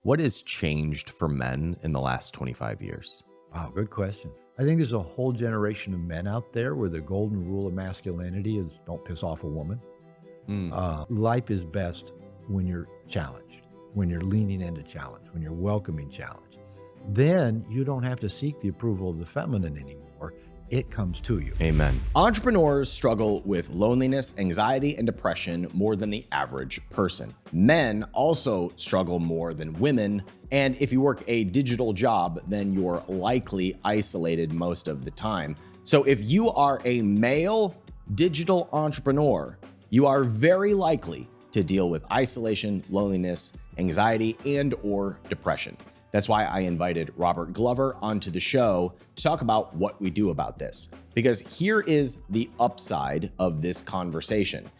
What has changed for men in the last 25 years? Wow, good question. I think there's a whole generation of men out there where the golden rule of masculinity is don't piss off a woman. Mm, Life is best when you're challenged, when you're leaning into challenge, when you're welcoming challenge. Then you don't have to seek the approval of the feminine anymore. It comes to you. amen. Entrepreneurs struggle with loneliness, anxiety, and depression more than the average person. Men also struggle more than women, and if you work a digital job, then you're likely isolated most of the time. So if you are a male digital entrepreneur, you are very likely to deal with isolation, loneliness, anxiety, and/or depression. That's why I invited Robert Glover onto the show to talk about what we do about this. Because here is the upside of this conversation.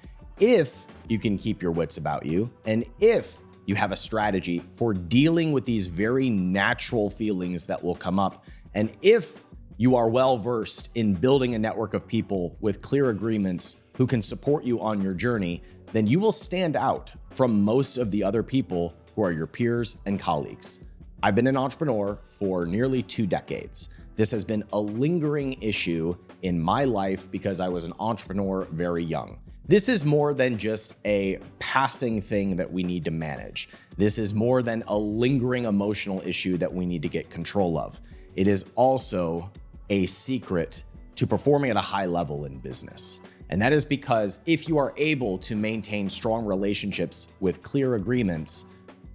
If you can keep your wits about you, and if you have a strategy for dealing with these very natural feelings that will come up, and if you are well versed in building a network of people with clear agreements who can support you on your journey, then you will stand out from most of the other people who are your peers and colleagues. I've been an entrepreneur for nearly 2 decades. This has been a lingering issue in my life because I was an entrepreneur very young. This is more than just a passing thing that we need to manage. This is more than a lingering emotional issue that we need to get control of. It is also a secret to performing at a high level in business. And that is because if you are able to maintain strong relationships with clear agreements,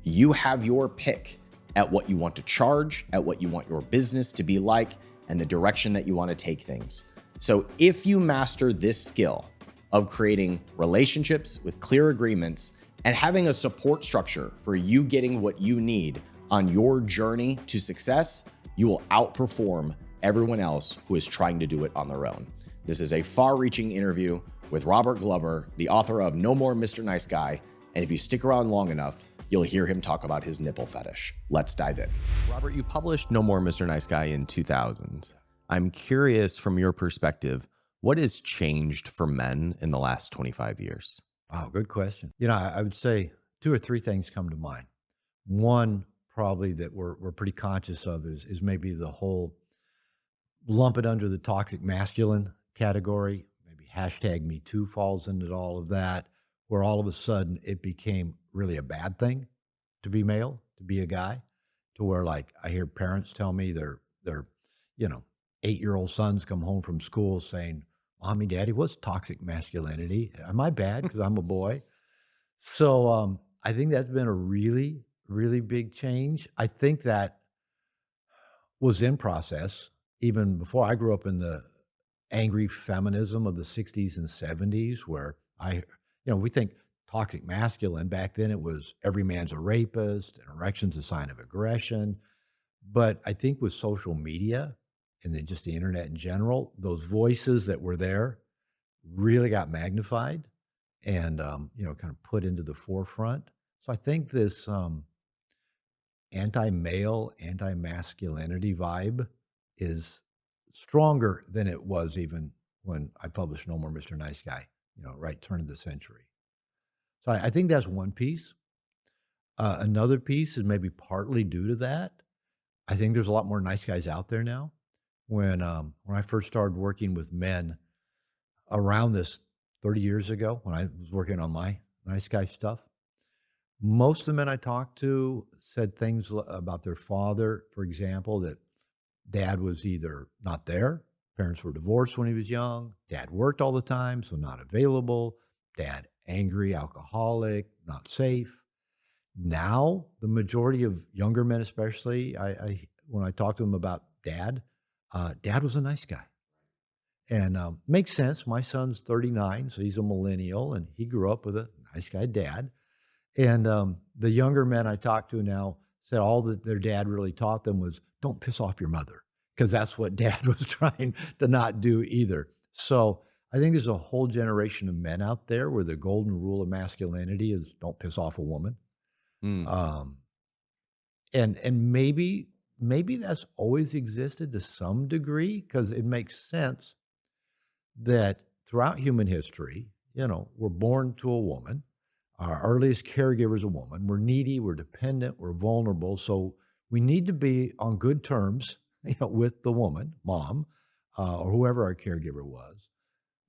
you have your pick at what you want to charge, at what you want your business to be like, and the direction that you want to take things. So if you master this skill of creating relationships with clear agreements and having a support structure for you getting what you need on your journey to success, you will outperform everyone else who is trying to do it on their own. This is a far-reaching interview with Robert Glover, the author of No More Mr. Nice Guy. And if you stick around long enough, you'll hear him talk about his nipple fetish. Let's dive in. Robert, you published No More Mr. Nice Guy in 2000. I'm curious from your perspective, what has changed for men in the last 25 years? Wow, good question. I would say 2 or 3 things come to mind. One, probably that we're pretty conscious of is maybe the whole lump it under the toxic masculine category. Maybe hashtag Me Too falls into all of that, where all of a sudden it became really a bad thing to be male, to be a guy, to where like I hear parents tell me their 8-year-old sons come home from school saying, "Mommy, Daddy, what's toxic masculinity? Am I bad because I'm a boy?" So I think that's been a really, really big change. I think that was in process even before. I grew up in the angry feminism of the 60s and 70s where we think toxic masculine. Back then it was every man's a rapist and erection's a sign of aggression. But I think with social media and then just the internet in general, those voices that were there really got magnified and, kind of put into the forefront. So I think this anti-male, anti-masculinity vibe is stronger than it was even when I published No More Mr. Nice Guy, right turn of the century. So I think that's one piece. Another piece is maybe partly due to that. I think there's a lot more nice guys out there now. When I first started working with men around this 30 years ago, when I was working on my nice guy stuff, most of the men I talked to said things about their father, for example, that dad was either not there, parents were divorced when he was young, dad worked all the time, so not available, dad angry, alcoholic, not safe. Now, the majority of younger men, especially, when I talk to them about dad, dad was a nice guy. And makes sense. My son's 39, so he's a millennial, and he grew up with a nice guy dad. And the younger men I talk to now said all that their dad really taught them was don't piss off your mother, because that's what dad was trying to not do either. So I think there's a whole generation of men out there where the golden rule of masculinity is don't piss off a woman. Mm, Um, and maybe that's always existed to some degree, because it makes sense that throughout human history, we're born to a woman. Our earliest caregiver is a woman. We're needy, we're dependent, we're vulnerable. So we need to be on good terms, with the woman, mom, or whoever our caregiver was.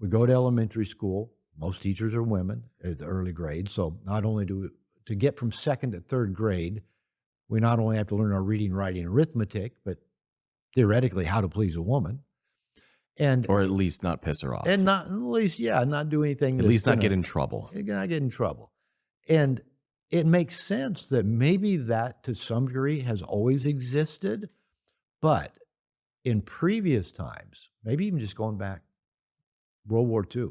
We go to elementary school. Most teachers are women at the early grades. So not only to get from second to third grade, we not only have to learn our reading, writing, arithmetic, but theoretically how to please a woman. And Or at least not piss her off. not at least, not do anything At that's least not get gonna in trouble. not get in trouble. And it makes sense that maybe that to some degree has always existed, but in previous times, maybe even just going back World War II,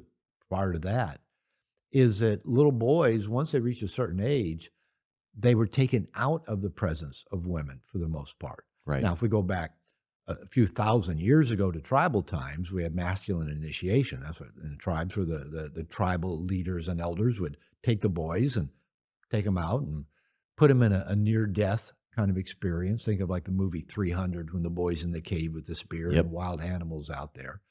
prior to that, is that little boys, once they reach a certain age, they were taken out of the presence of women for the most part. Right. Now, if we go back a few thousand years ago to tribal times, we had masculine initiation. That's what in the tribes where the tribal leaders and elders would take the boys and take them out and put them in a near-death kind of experience. Think of like the movie 300 when the boy's in the cave with the spear Yep. and wild animals out there.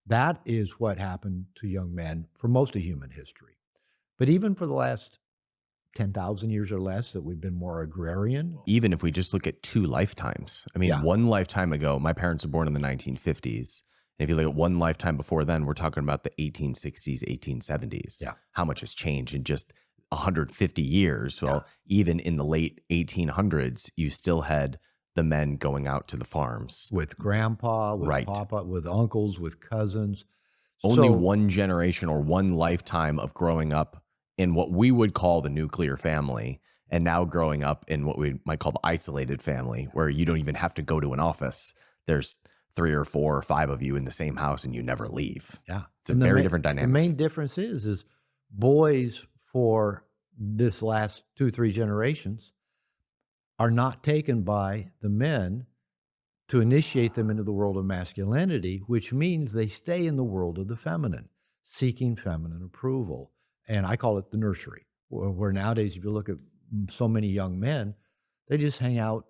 That is what happened to young men for most of human history. But even for the last 10,000 years or less that we've been more agrarian. Even if we just look at 2 lifetimes. I mean, Yeah. one lifetime ago, my parents were born in the 1950s. And if you look at one lifetime before then, we're talking about the 1860s, 1870s. Yeah. How much has changed in just 150 years? Well, even in the late 1800s, you still had the men going out to the farms. With grandpa, with Right. papa, with uncles, with cousins. Only So- one generation or one lifetime of growing up in what we would call the nuclear family, and now growing up in what we might call the isolated family, where you don't even have to go to an office. There's 3 or 4 or 5 of you in the same house and you never leave. Yeah. It's a And very different dynamic. The main difference is boys for this last 2-3 generations are not taken by the men to initiate them into the world of masculinity, which means they stay in the world of the feminine, seeking feminine approval. And I call it the nursery, where nowadays, if you look at so many young men, they just hang out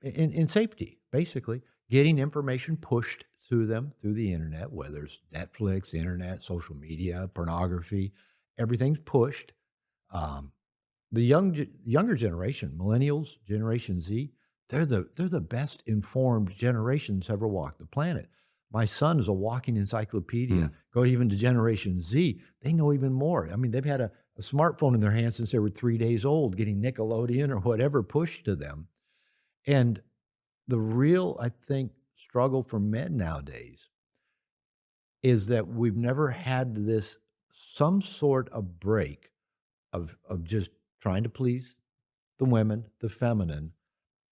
in safety, basically, getting information pushed to them through the internet, whether it's Netflix, internet, social media, pornography, everything's pushed. The younger generation, millennials, Generation Z, they're the best informed generation that's ever walked the planet. My son is a walking encyclopedia. Go even to Generation Z, they know even more. I mean, they've had a smartphone in their hands since they were 3 days old, getting Nickelodeon or whatever pushed to them. And the real, I think, struggle for men nowadays is that we've never had some sort of break of just trying to please the women, the feminine,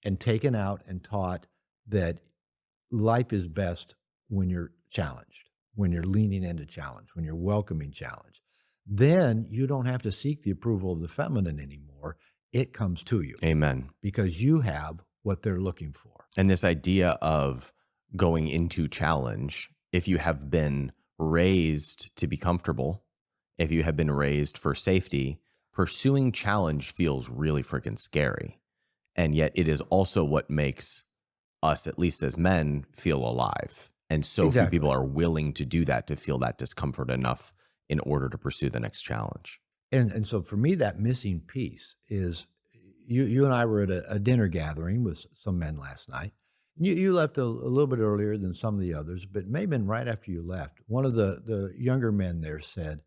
and taken out and taught that life is best when you're challenged, when you're leaning into challenge, when you're welcoming challenge. Then you don't have to seek the approval of the feminine anymore. It comes to you Amen. because you have what they're looking for. And this idea of going into challenge, if you have been raised to be comfortable, if you have been raised for safety, pursuing challenge feels really freaking scary. And yet it is also what makes us, at least as men, feel alive. And so few Exactly. people are willing to do that, to feel that discomfort enough in order to pursue the next challenge. And so for me, that missing piece is you and I were at a dinner gathering with some men last night. You left a little bit earlier than some of the others, but maybe been right after you left. One of the younger men there said,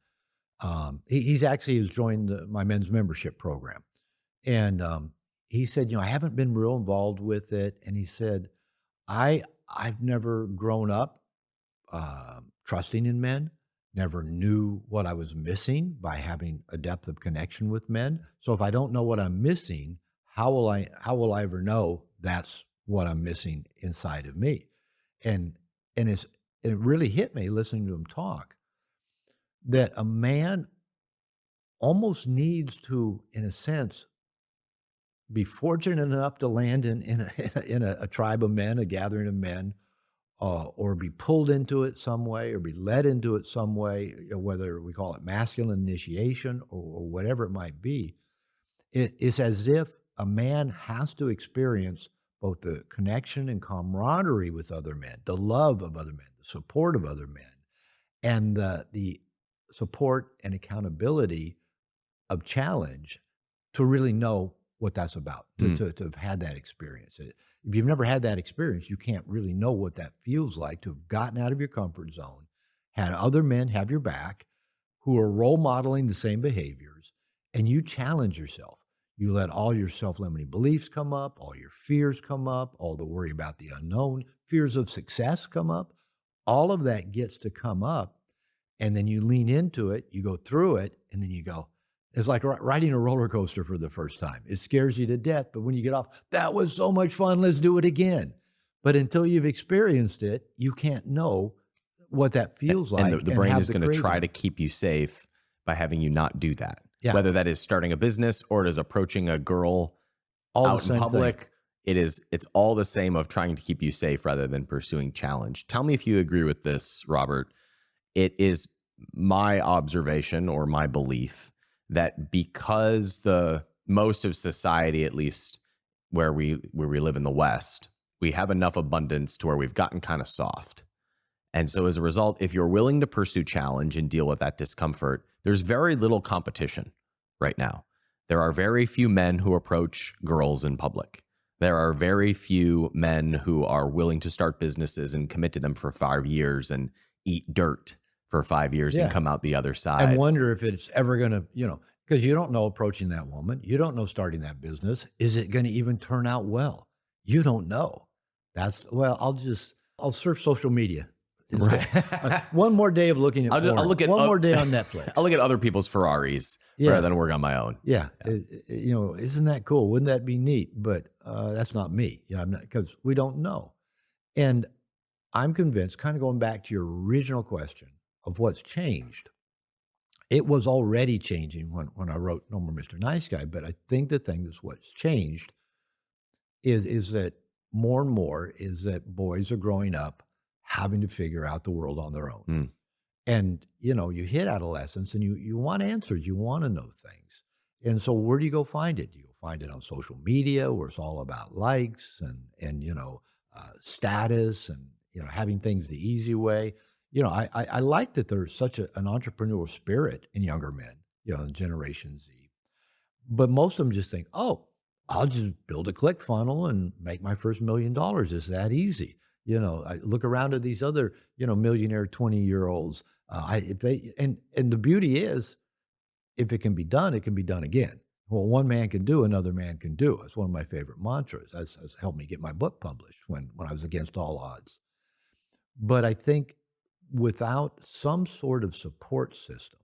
he's actually has joined my men's membership program. And he said, I haven't been real involved with it. And he said, I've never grown up trusting in men, never knew what I was missing by having a depth of connection with men. So if I don't know what I'm missing, how will I ever know that's what I'm missing inside of me? And it really hit me listening to him talk that a man almost needs to, in a sense, be fortunate enough to land in a tribe of men, a gathering of men, or be pulled into it some way, or be led into it some way, whether we call it masculine initiation or whatever it might be. It's as if a man has to experience both the connection and camaraderie with other men, the love of other men, the support of other men, and the support and accountability of challenge to really know what that's about, Mm. to have had that experience. If you've never had that experience, you can't really know what that feels like to have gotten out of your comfort zone, had other men have your back who are role modeling the same behaviors, and you challenge yourself. You let all your self-limiting beliefs come up, all your fears come up, all the worry about the unknown, fears of success come up. All of that gets to come up, and then you lean into it, you go through it, and then you go, it's like riding a roller coaster for the first time. It scares you to death, but when you get off, that was so much fun, let's do it again. But until you've experienced it, you can't know what that feels like. And the brain have is the going to try craving. to keep you safe by having you not do that. Yeah. Whether that is starting a business or it is approaching a girl All the out in same public, thing. it's all the same of trying to keep you safe rather than pursuing challenge. Tell me if you agree with this, Robert. It is my observation or my belief that because the most of society, at least where we live in the West, we have enough abundance to where we've gotten kind of soft. And so as a result, if you're willing to pursue challenge and deal with that discomfort, there's very little competition right now. There are very few men who approach girls in public. There are very few men who are willing to start businesses and commit to them for 5 years and eat dirt for 5 years Yeah. and come out the other And side. wonder if it's ever going to, because you don't know approaching that woman. You don't know starting that business. Is it going to even turn out well? You don't know. I'll surf social media. instead. One more day of looking at I'll porn. look at One more day on Netflix. I'll look at other people's Ferraris Yeah. rather than work on my own. Yeah. Isn't that cool? Wouldn't that be neat? But that's not me. I'm not, because we don't know. And I'm convinced, kind of going back to your original question of what's changed, it was already changing when I wrote No More Mr. Nice Guy. But I think the thing that's what's changed is that more and more is that boys are growing up having to figure out the world on their own. Mm. And, you hit adolescence and you want answers. You want to know things. And so where do you go find it? You find it on social media where it's all about likes and status and, having things the easy way. I like that there's such an entrepreneurial spirit in younger men, in Generation Z. But most of them just think, oh, I'll just build a click funnel and make my first $1 million. It's that easy. I look around at these other, millionaire 20-year-olds. And the beauty is, if it can be done, it can be done again. Well, one man can do, another man can do. It's one of my favorite mantras. That's helped me get my book published when I was against all odds. But I think without some sort of support system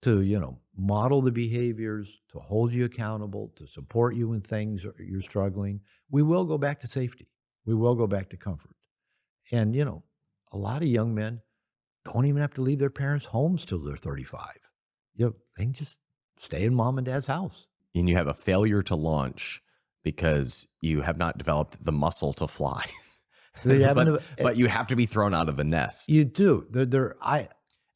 to, model the behaviors, to hold you accountable, to support you when things you're struggling, we will go back to safety. We will go back to comfort. And, a lot of young men don't even have to leave their parents' homes till they're 35. They can just stay in mom and dad's house. And you have a failure to launch because you have not developed the muscle to fly. But you have to be thrown out of the nest. You do.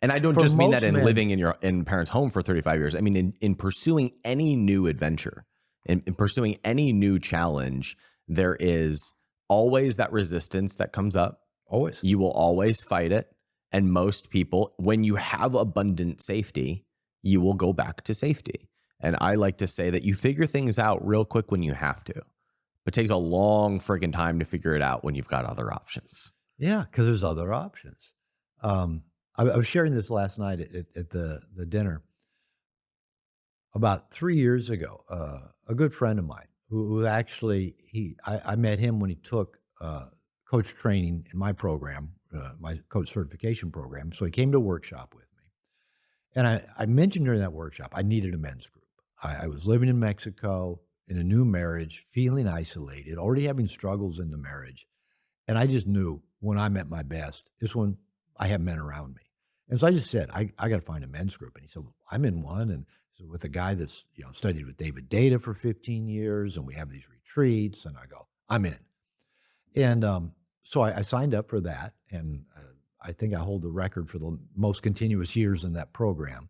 And I don't For just mean that most in men- living in parents' home for 35 years. I mean, in pursuing any new adventure, in pursuing any new challenge, there is always that resistance that comes up. Always. You will always fight it. And most people, when you have abundant safety, you will go back to safety. And I like to say that you figure things out real quick when you have to. But it takes a long friggin' time to figure it out when you've got other options. Yeah, because there's other options. I was sharing this last night at the dinner. About 3 years ago, a good friend of mine who actually, I met him when he took coach training in my program, my coach certification program. So he came to a workshop with me. And I mentioned during that workshop, I needed a men's group. I was living in Mexico in a new marriage, feeling isolated, already having struggles in the marriage. And I just knew when I'm at my best is when I have men around me. And so I just said, I got to find a men's group. And he said, well, I'm in one. And so with a guy that's, studied with David Data for 15 years. And we have these retreats. And I go, I'm in. And so I signed up for that. And I think I hold the record for the most continuous years in that program.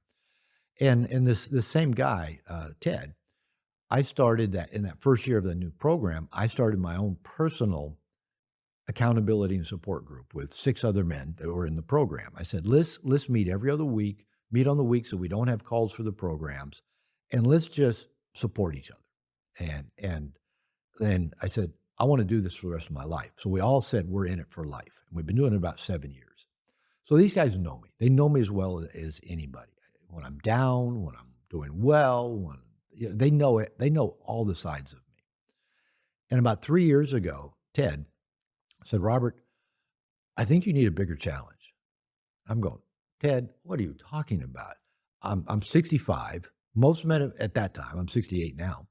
And this same guy, Ted, I started that in that first year of the new program. I started my own personal accountability and support group with 6 other men that were in the program. I said, let's meet every other week meet on the weeks that we don't have calls for the programs, and let's just support each other. And then I said, I want to do this for the rest of my life. So we all said we're in it for life. And we've been doing it about 7 years. So these guys know me. They know me as well as anybody. When I'm down, when I'm doing well, they know it. They know all the sides of me. And about 3 years ago, Ted said, Robert, I think you need a bigger challenge. I'm going, Ted, what are you talking about? I'm 65. Most men at that time, I'm 68 now.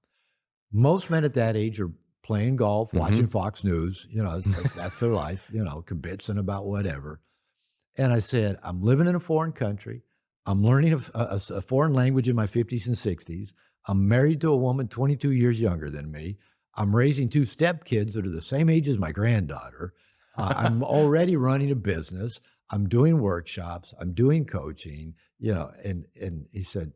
Most men at that age are playing golf, watching Fox News. That's their life, kibitzing about whatever. And I said, I'm living in a foreign country. I'm learning a foreign language in my 50s and 60s. I'm married to a woman 22 years younger than me. I'm raising 2 stepkids that are the same age as my granddaughter. I'm already running a business. I'm doing workshops. I'm doing coaching, and he said,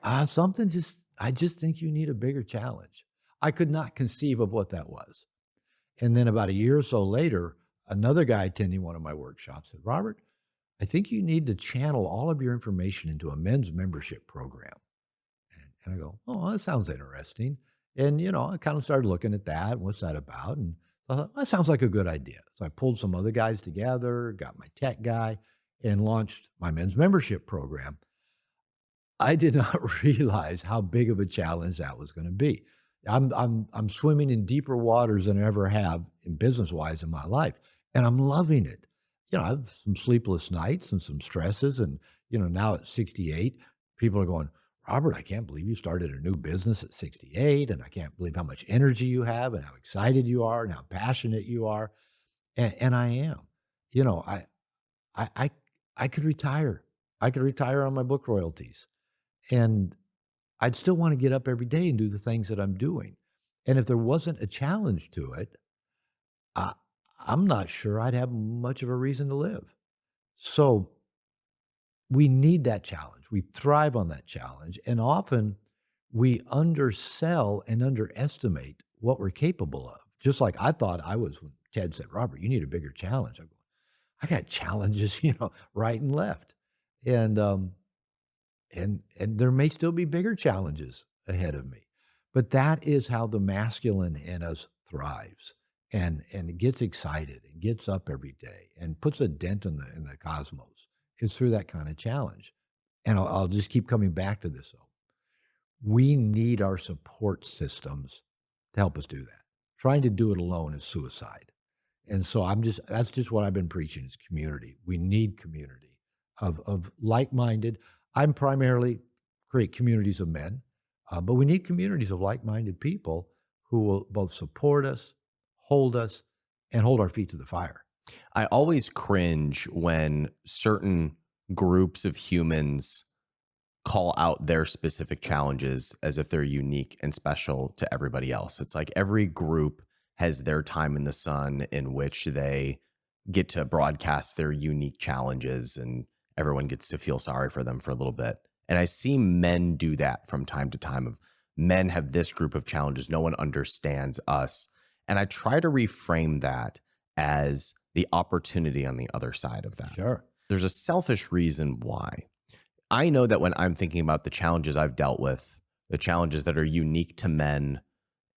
I just think you need a bigger challenge. I could not conceive of what that was. And then about a year or so later, another guy attending one of my workshops said, Robert, I think you need to channel all of your information into a men's membership program. And I go, oh, that sounds interesting. And, I kind of started looking at that. What's that about? And I thought, that sounds like a good idea. So I pulled some other guys together, got my tech guy, and launched my men's membership program. I did not realize how big of a challenge that was going to be. I'm swimming in deeper waters than I ever have in business-wise in my life, and I'm loving it. I have some sleepless nights and some stresses, and now at 68, people are going, Robert, I can't believe you started a new business at 68, and I can't believe how much energy you have and how excited you are and how passionate you are, and I am. I could retire. I could retire on my book royalties, and I'd still want to get up every day and do the things that I'm doing. And if there wasn't a challenge to it, I'm not sure I'd have much of a reason to live. So we need that challenge. We thrive on that challenge. And often we undersell and underestimate what we're capable of. Just like I thought I was when Ted said, Robert, you need a bigger challenge. I go, I got challenges, right and left. And there may still be bigger challenges ahead of me. But that is how the masculine in us thrives and gets excited and gets up every day and puts a dent in the cosmos. It's through that kind of challenge. And I'll just keep coming back to this, though. We need our support systems to help us do that. Trying to do it alone is suicide. And so that's just what I've been preaching is community. We need community of like-minded. I'm primarily create communities of men, but we need communities of like-minded people who will both support us, hold us, and hold our feet to the fire. I always cringe when certain groups of humans call out their specific challenges as if they're unique and special to everybody else. It's like every group has their time in the sun in which they get to broadcast their unique challenges, and everyone gets to feel sorry for them for a little bit. And I see men do that from time to time. Of men have this group of challenges. No one understands us. And I try to reframe that as the opportunity on the other side of that. Sure. There's a selfish reason why. I know that when I'm thinking about the challenges I've dealt with, the challenges that are unique to men,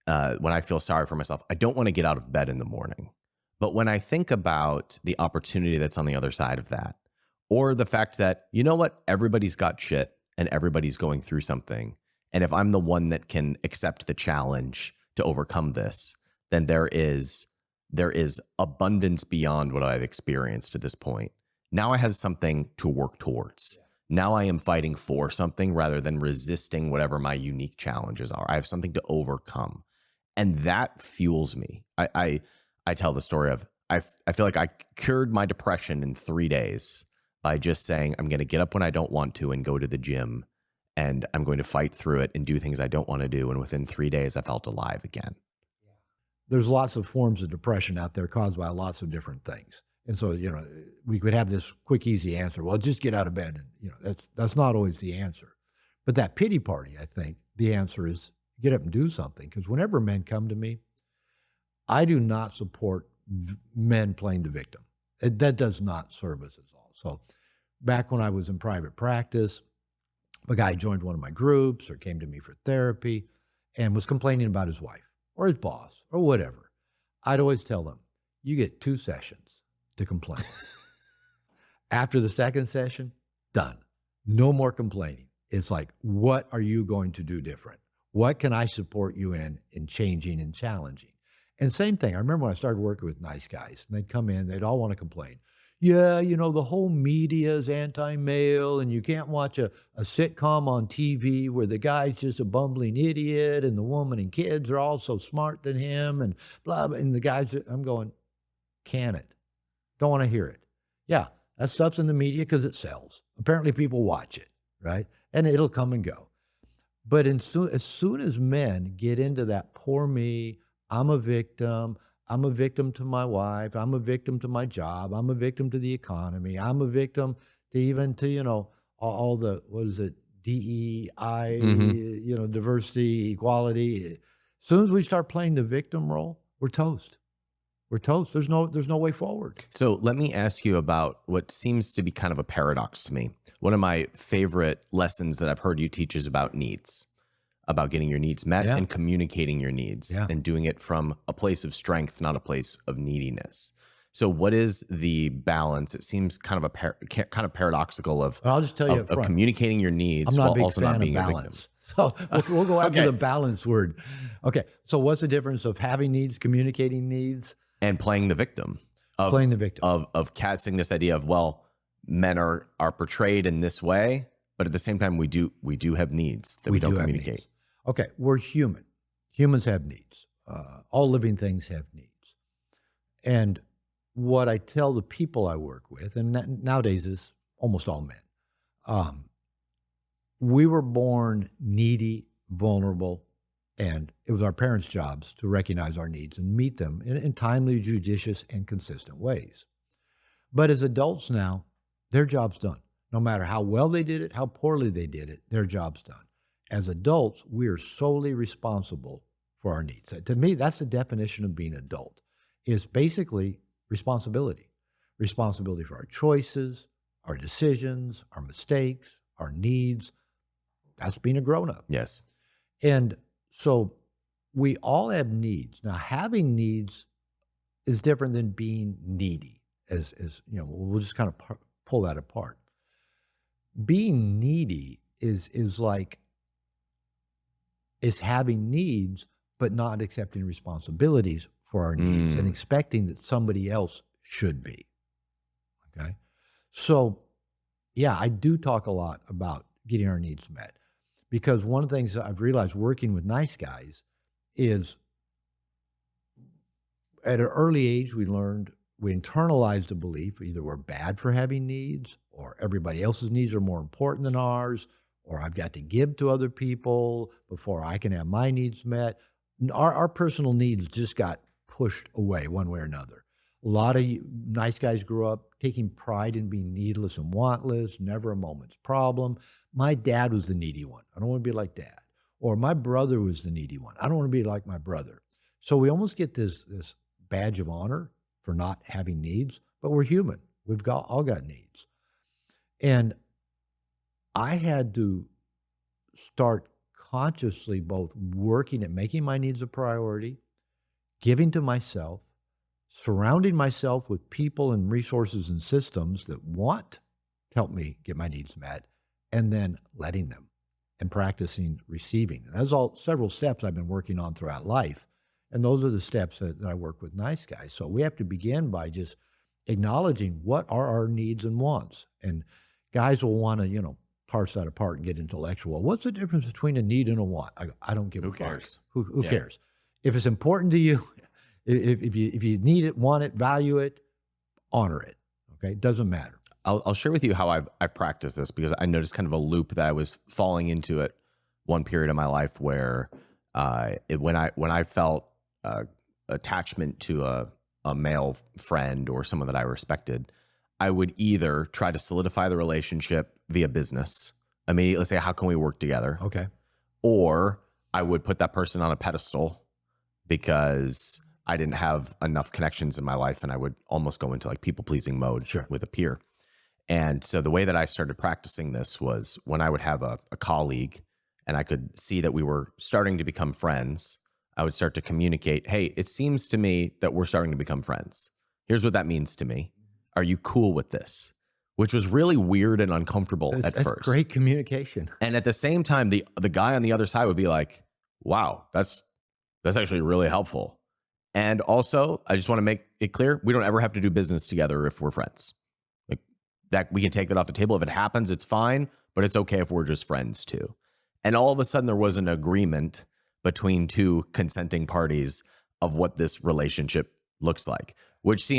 when I feel sorry for myself, I don't want to get out of bed in the morning. But when I think about the opportunity that's on the other side of that, or the fact that, you know what, everybody's got shit and everybody's going through something. And if I'm the one that can accept the challenge to overcome this, then there is abundance beyond what I've experienced to this point. Now I have something to work towards. Now I am fighting for something rather than resisting whatever my unique challenges are. I have something to overcome. And that fuels me. I tell the story of, I feel like I cured my depression in 3 days by just saying, I'm going to get up when I don't want to and go to the gym, and I'm going to fight through it and do things I don't want to do. And within 3 days, I felt alive again. There's lots of forms of depression out there caused by lots of different things. And so, we could have this quick, easy answer. Well, just get out of bed. And, that's not always the answer. But that pity party, I think the answer is get up and do something. Because whenever men come to me, I do not support men playing the victim. That does not serve us at all. So back when I was in private practice, A guy joined one of my groups or came to me for therapy and was complaining about his wife or his boss or whatever. I'd always tell them, you get 2 sessions to complain. After the second session, done. No more complaining. It's like, what are you going to do different? What can I support you in changing and challenging? And same thing. I remember when I started working with nice guys, and they'd come in, they'd all want to complain. Yeah, the whole media is anti-male, and you can't watch a sitcom on TV where the guy's just a bumbling idiot, and the woman and kids are all so smart than him, and blah, blah. And the guys, I'm going, can it? Don't want to hear it. Yeah, that stuff's in the media because it sells. Apparently people watch it, right? And it'll come and go. But as soon as men get into that poor me, I'm a victim to my wife, I'm a victim to my job, I'm a victim to the economy, I'm a victim to even to, all the, what is it, DEI, diversity, equality. As soon as we start playing the victim role, we're toast. We're toast. There's no way forward. So let me ask you about what seems to be kind of a paradox to me. One of my favorite lessons that I've heard you teach is about needs, about getting your needs met and communicating your needs and doing it from a place of strength, not a place of neediness. So what is the balance? It seems kind of paradoxical of, I'll just tell you of communicating your needs while also not being a victim. So we'll go after the balance word. Okay. So what's the difference of having needs, communicating needs? And playing the victim. Of casting this idea of, well, men are portrayed in this way, but at the same time we do have needs that we don't communicate. Okay, we're human. Humans have needs. All living things have needs. And what I tell the people I work with, and nowadays is almost all men, we were born needy, vulnerable, and it was our parents' jobs to recognize our needs and meet them in timely, judicious, and consistent ways. But as adults now, their job's done. No matter how well they did it, how poorly they did it, their job's done. As adults, we are solely responsible for our needs. To me, that's the definition of being adult, is basically responsibility. Responsibility for our choices, our decisions, our mistakes, our needs. That's being a grown-up. Yes. And so we all have needs. Now, having needs is different than being needy, as we'll just kind of pull that apart. Being needy is having needs, but not accepting responsibilities for our needs and expecting that somebody else should be. Okay? So, yeah, I do talk a lot about getting our needs met, because one of the things that I've realized working with nice guys is at an early age, we internalized a belief, either we're bad for having needs, or everybody else's needs are more important than ours, or I've got to give to other people before I can have my needs met. Our personal needs just got pushed away one way or another. A lot of nice guys grew up taking pride in being needless and wantless, never a moment's problem. My dad was the needy one. I don't want to be like dad. Or my brother was the needy one. I don't want to be like my brother. So we almost get this badge of honor for not having needs, but we're human. We've all got needs. And I had to start consciously both working at making my needs a priority, giving to myself, surrounding myself with people and resources and systems that want to help me get my needs met, and then letting them and practicing receiving. And that's all several steps I've been working on throughout life. And those are the steps that I work with nice guys. So we have to begin by just acknowledging what are our needs and wants. And guys will want to, parse that apart and get intellectual. What's the difference between a need and a want? I don't give a fuck. Cares? Who cares? If it's important to you, if you need it, want it, value it, honor it. Okay, it doesn't matter. I'll share with you how I've practiced this, because I noticed kind of a loop that I was falling into at one period of my life where when I felt attachment to a male friend or someone that I respected, I would either try to solidify the relationship via business, immediately say, how can we work together? Okay. Or I would put that person on a pedestal because I didn't have enough connections in my life, and I would almost go into like people-pleasing mode with a peer. And so the way that I started practicing this was when I would have a colleague and I could see that we were starting to become friends, I would start to communicate, hey, it seems to me that we're starting to become friends. Here's what that means to me. Are you cool with this? Which was really weird and uncomfortable at That's first. great communication. And at the same time, the guy on the other side would be like, wow, that's actually really helpful. And also, I just want to make it clear, we don't ever have to do business together if we're friends. Like that, we can take that off the table. If it happens, it's fine, but it's okay if we're just friends too. And all of a sudden there was an agreement between two consenting parties of what this relationship looks like, which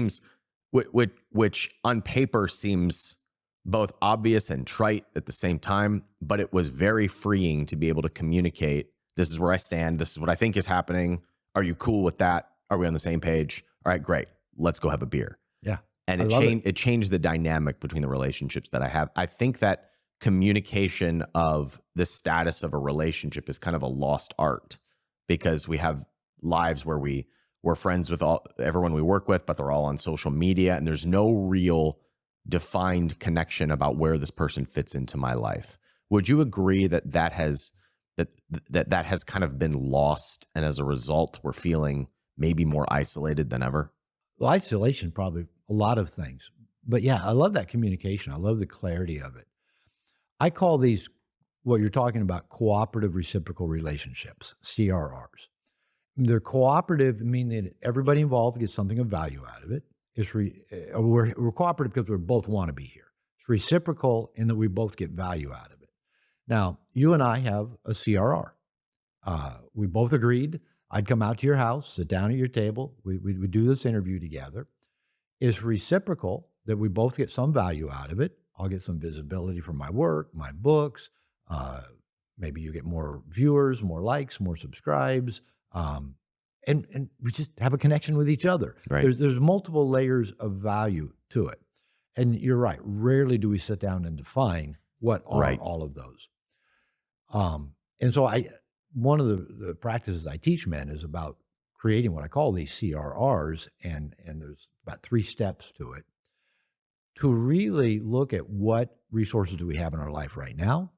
on paper seems both obvious and trite at the same time, but it was very freeing to be able to communicate, this is where I stand, this is what I think is happening. Are you cool with that? Are we on the same page? All right, great. Let's go have a beer. Yeah. And it changed the dynamic between the relationships that I have. I think that communication of the status of a relationship is kind of a lost art because we have lives where we're friends with everyone we work with, but they're all on social media and there's no real defined connection about where this person fits into my life. Would you agree that that has kind of been lost, and as a result we're feeling maybe more isolated than ever? Well, isolation, probably a lot of things. But yeah, I love that communication. I love the clarity of it. I call these, what you're talking about, cooperative reciprocal relationships, CRRs. They're cooperative, meaning that everybody involved gets something of value out of it. We're cooperative because we both want to be here. It's reciprocal in that we both get value out of it. Now, you and I have a CRR. We both agreed I'd come out to your house, sit down at your table. We would do this interview together. It's reciprocal that we both get some value out of it. I'll get some visibility from my work, my books. Maybe you get more viewers, more likes, more subscribes. And we just have a connection with each other. Right. There's multiple layers of value to it. And you're right. Rarely do we sit down and define what are all of those. And so one of the practices I teach men is about creating what I call these CRRs, and there's about 3 steps to it, to really look at what resources do we have in our life right now,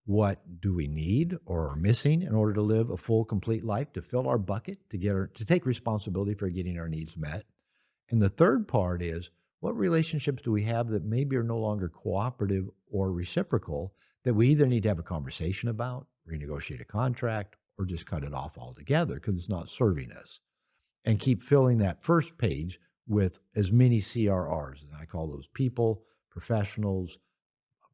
what do we need or are missing in order to live a full, complete life, to fill our bucket, to take responsibility for getting our needs met. And the third part is, what relationships do we have that maybe are no longer cooperative or reciprocal, that we either need to have a conversation about, renegotiate a contract, or just cut it off altogether because it's not serving us. And keep filling that first page with as many CRRs, and I call those people, professionals,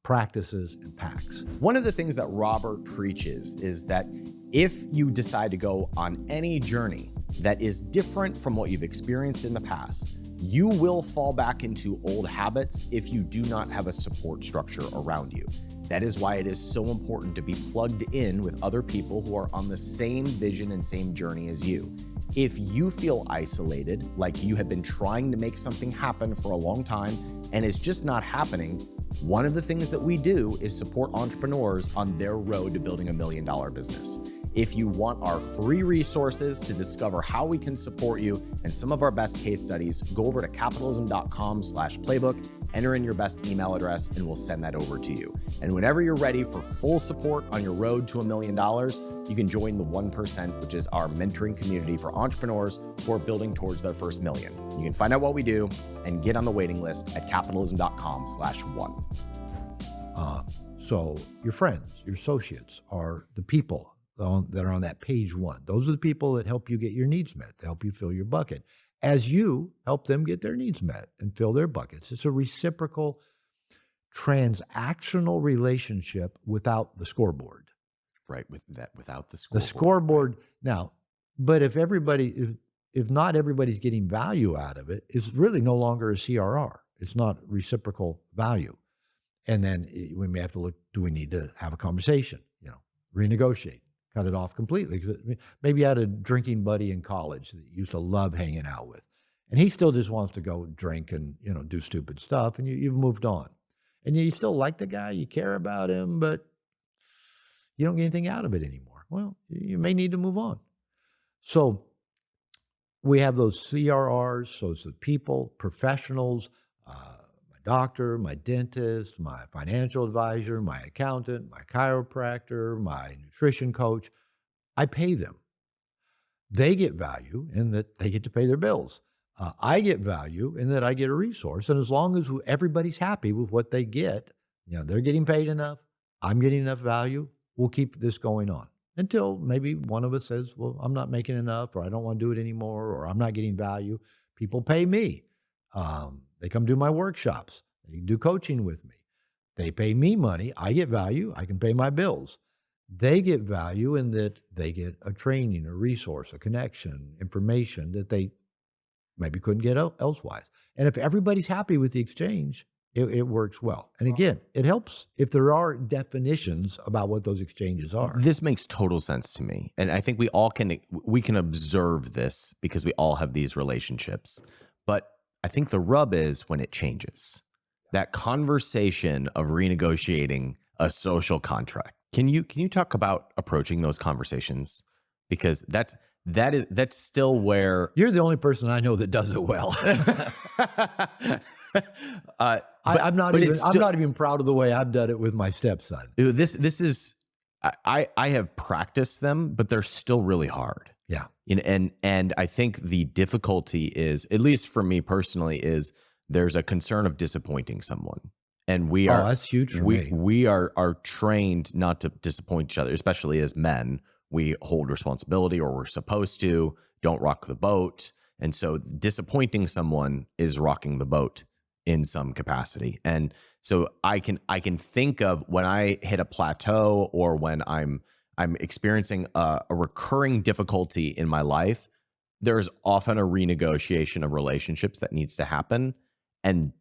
practices, and packs. One of the things that Robert preaches is that if you decide to go on any journey that is different from what you've experienced in the past, you will fall back into old habits if you do not have a support structure around you. That is why it is so important to be plugged in with other people who are on the same vision and same journey as you. If you feel isolated, like you have been trying to make something happen for a long time and it's just not happening, one of the things that we do is support entrepreneurs on their road to building $1 million business. If you want our free resources to discover how we can support you and some of our best case studies, go over to capitalism.com/playbook, enter in your best email address, and we'll send that over to you. And whenever you're ready for full support on your road to $1 million, you can join the 1%, which is our mentoring community for entrepreneurs who are building towards their first million. You can find out what we do and get on the waiting list at capitalism.com/1. So your friends, your associates are the people that are on that page 1. Those are the people that help you get your needs met, to help you fill your bucket, as you help them get their needs met and fill their buckets. It's a reciprocal, transactional relationship without the scoreboard. Right, without the scoreboard. The scoreboard now, but if not everybody's getting value out of it, it's really no longer a CRR. It's not reciprocal value. And then we may have to look, do we need to have a conversation, renegotiate, cut it off completely? Because maybe you had a drinking buddy in college that you used to love hanging out with, and he still just wants to go drink and, do stupid stuff, and you've moved on. And you still like the guy, you care about him, but you don't get anything out of it anymore. Well, you may need to move on. So we have those CRRs, so it's the people, professionals, my doctor, my dentist, my financial advisor, my accountant, my chiropractor, my nutrition coach. I pay them. They get value in that they get to pay their bills. I get value in that I get a resource. And as long as everybody's happy with what they get, they're getting paid enough, I'm getting enough value, we'll keep this going on until maybe one of us says, well, I'm not making enough, or I don't want to do it anymore, or I'm not getting value. People pay me. They come do my workshops. They do coaching with me. They pay me money. I get value. I can pay my bills. They get value in that they get a training, a resource, a connection, information that they maybe couldn't get elsewise. And if everybody's happy with the exchange, it works well. And again, it helps if there are definitions about what those exchanges are. This makes total sense to me. And I think we can observe this because we all have these relationships. But I think the rub is when it changes. That conversation of renegotiating a social contract. Can you talk about approaching those conversations? Because that's still where you're the only person I know that does it well. I'm not even proud of the way I've done it with my stepson. This is I have practiced them, but they're still really hard. Yeah. And I think the difficulty is, at least for me personally, is there's a concern of disappointing someone. And that's huge for me. We are trained not to disappoint each other, especially as men. We hold responsibility, or we're supposed to, don't rock the boat. And so disappointing someone is rocking the boat in some capacity. And so I can think of when I hit a plateau, or when I'm experiencing a recurring difficulty in my life, there's often a renegotiation of relationships that needs to happen. And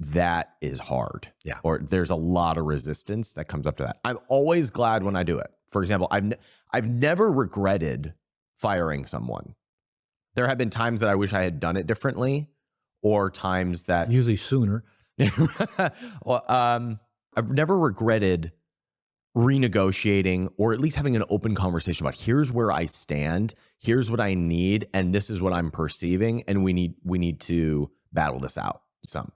that is hard. Yeah. Or there's a lot of resistance that comes up to that. I'm always glad when I do it. For example, I've never regretted firing someone. There have been times that I wish I had done it differently, or times that usually sooner. Well, I've never regretted renegotiating, or at least having an open conversation about, here's where I stand, here's what I need, and this is what I'm perceiving, and we need to battle this out some.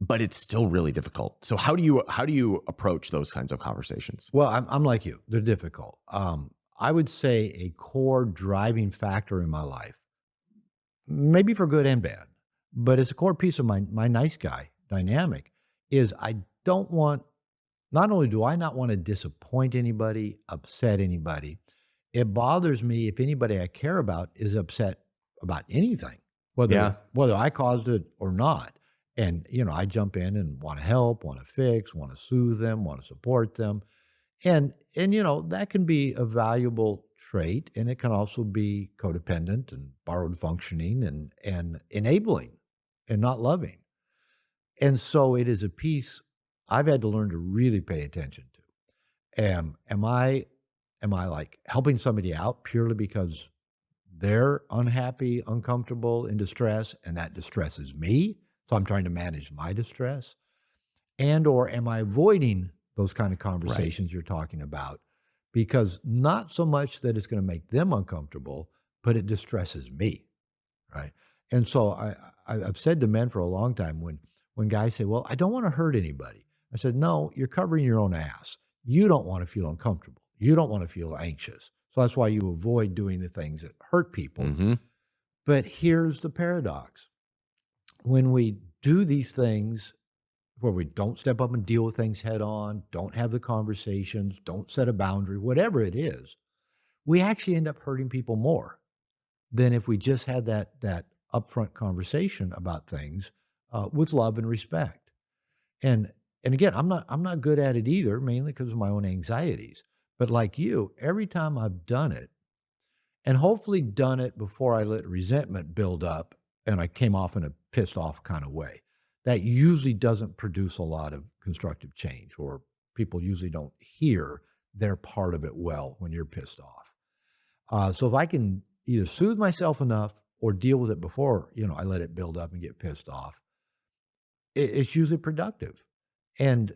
But it's still really difficult. So how do you approach those kinds of conversations? Well, I'm like you. They're difficult. I would say a core driving factor in my life, maybe for good and bad, but it's a core piece of my nice guy dynamic, is not only do I not want to disappoint anybody, upset anybody, it bothers me if anybody I care about is upset about anything, whether I caused it or not. And, I jump in and want to help, want to fix, want to soothe them, want to support them. And that can be a valuable trait, and it can also be codependent and borrowed functioning and enabling and not loving. And so it is a piece I've had to learn to really pay attention to. Am I like helping somebody out purely because they're unhappy, uncomfortable, in distress, and that distresses me? So I'm trying to manage my distress. Or am I avoiding those kind of conversations you're talking about? Because not so much that it's going to make them uncomfortable, but it distresses me, right? And so I've said to men for a long time, when guys say, well, I don't want to hurt anybody. I said, no, you're covering your own ass. You don't want to feel uncomfortable. You don't want to feel anxious. So that's why you avoid doing the things that hurt people. Mm-hmm. But here's the paradox. When we do these things where we don't step up and deal with things head on, don't have the conversations, don't set a boundary, whatever it is, we actually end up hurting people more than if we just had that upfront conversation about things with love and respect. And again, I'm not good at it either, mainly because of my own anxieties. But like you, every time I've done it, and hopefully done it before I let resentment build up and I came off in a pissed off kind of way, that usually doesn't produce a lot of constructive change, or people usually don't hear their part of it well when you're pissed off. So if I can either soothe myself enough or deal with it before, I let it build up and get pissed off, it's usually productive. And,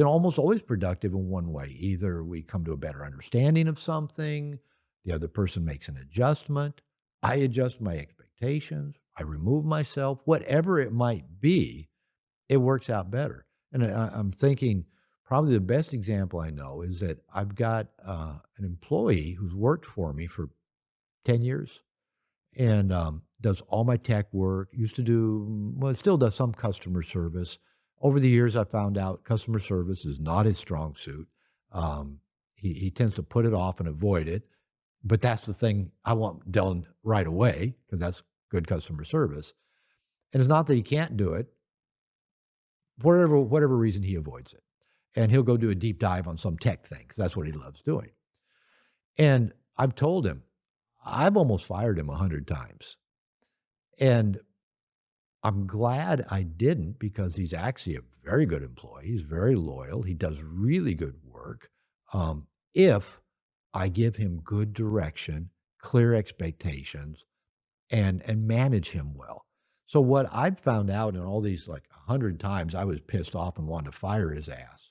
almost always productive in one way. Either we come to a better understanding of something, the other person makes an adjustment, I adjust my expectations, I remove myself, whatever it might be, it works out better. And I'm thinking probably the best example I know is that I've got an employee who's worked for me for 10 years and does all my tech work, used to do, well, still does some customer service. Over the years, I found out customer service is not his strong suit. He tends to put it off and avoid it, but that's the thing I want done right away because that's good customer service. And it's not that he can't do it. For whatever reason, he avoids it. And he'll go do a deep dive on some tech thing because that's what he loves doing. And I've told him, I've almost fired him 100 times. And I'm glad I didn't because he's actually a very good employee. He's very loyal. He does really good work. If I give him good direction, clear expectations, and manage him well. So what I've found out in all these like 100 times I was pissed off and wanted to fire his ass,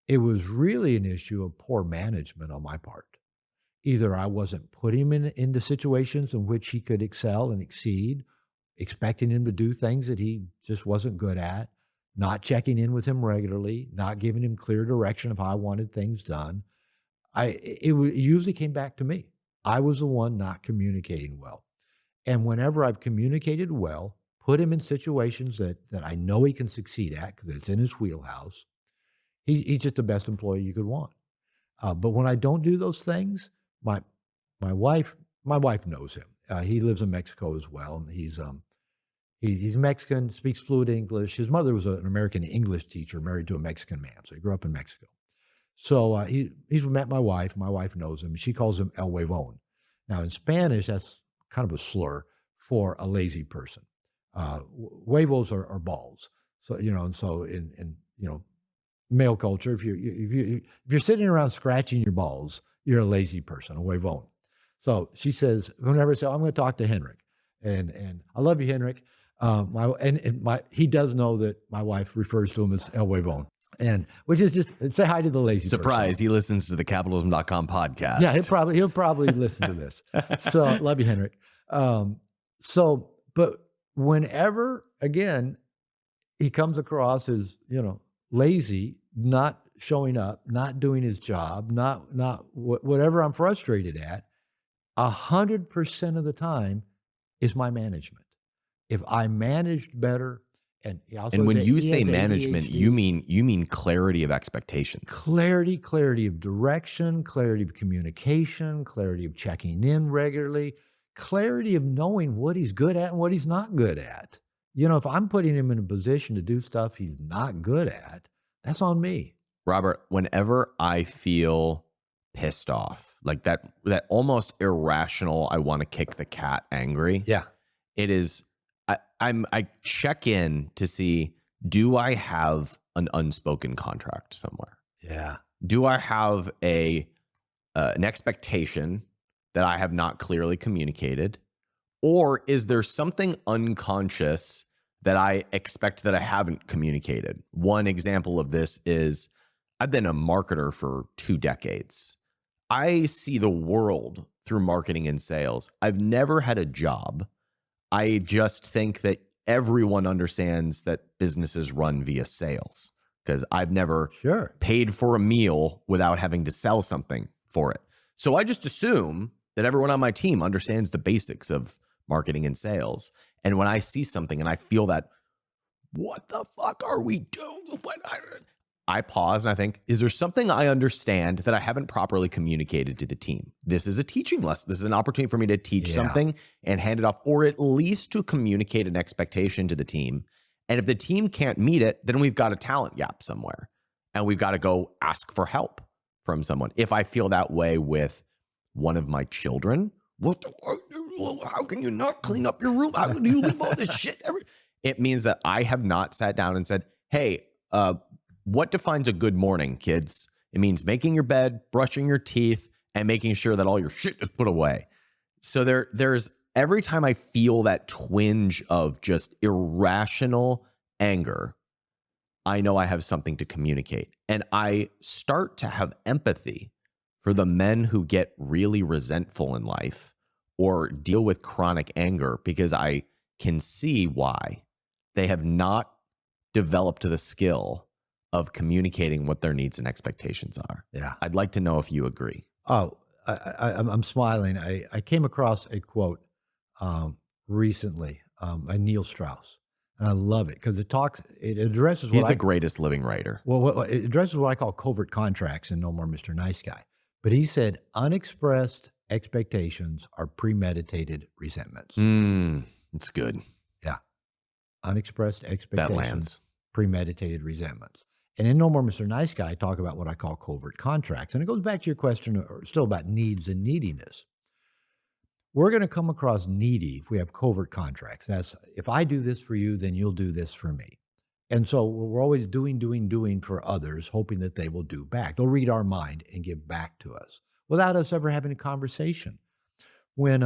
it was really an issue of poor management on my part. Either I wasn't putting him into situations in which he could excel and exceed, expecting him to do things that he just wasn't good at, not checking in with him regularly, not giving him clear direction of how I wanted things done. It usually came back to me. I was the one not communicating well. And whenever I've communicated well, put him in situations that I know he can succeed at because it's in his wheelhouse, he's just the best employee you could want. But when I don't do those things, my wife knows him. He lives in Mexico as well, and he's Mexican, speaks fluent English. His mother was an American English teacher married to a Mexican man, so he grew up in Mexico. So he's met my wife. My wife knows him. She calls him El Huevón. Now in Spanish, that's kind of a slur for a lazy person. Huevos are balls. So so in male culture, if you're sitting around scratching your balls, you're a lazy person, a huevón. So she says, whenever I say, I'm going to talk to Henrik, and I love you, Henrik. He does know that my wife refers to him as El Huevón, and which is just say hi to the lazy Surprise, person. he listens to the capitalism.com podcast. Yeah, he'll probably listen to this. So love you, Henrik. But whenever again he comes across as lazy, not showing up, not doing his job, not whatever I'm frustrated at, 100% of the time is my management. If I managed better, and when you say management, you mean clarity of expectations, clarity of direction, clarity of communication, clarity of checking in regularly, clarity of knowing what he's good at and what he's not good at. If I'm putting him in a position to do stuff he's not good at, that's on me. Robert, whenever I feel pissed off, like that almost irrational, I want to kick the cat angry. Yeah. It is, I check in to see, do I have an unspoken contract somewhere? Yeah. Do I have an expectation that I have not clearly communicated? Or is there something unconscious that I expect that I haven't communicated? One example of this is I've been a marketer for 2 decades. I see the world through marketing and sales. I've never had a job. I just think that everyone understands that businesses run via sales because I've never paid for a meal without having to sell something for it. So I just assume that everyone on my team understands the basics of marketing and sales. And when I see something and I feel that, what the fuck are we doing? I pause and I think, is there something I understand that I haven't properly communicated to the team? This is a teaching lesson. This is an opportunity for me to teach something and hand it off, or at least to communicate an expectation to the team. And if the team can't meet it, then we've got a talent gap somewhere and we've got to go ask for help from someone. If I feel that way with one of my children, how can you not clean up your room? How do you leave all this shit? It means that I have not sat down and said, hey, what defines a good morning, kids? It means making your bed, brushing your teeth, and making sure that all your shit is put away. So there's every time I feel that twinge of just irrational anger, I know I have something to communicate. And I start to have empathy for the men who get really resentful in life or deal with chronic anger because I can see why they have not developed the skill of communicating what their needs and expectations are. Yeah. I'd like to know if you agree. Oh, I'm smiling. I came across a quote recently by Neil Strauss, and I love it because it addresses He's what the greatest living writer. it addresses what I call covert contracts in No More Mr. Nice Guy. But he said, unexpressed expectations are premeditated resentments. It's good. Yeah. Unexpressed That expectations, lands. premeditated resentments. And in No More Mr. Nice Guy, I talk about what I call covert contracts. And it goes back to your question still about needs and neediness. We're going to come across needy if we have covert contracts. That's if I do this for you, then you'll do this for me. And so we're always doing for others, hoping that they will do back. They'll read our mind and give back to us without us ever having a conversation. When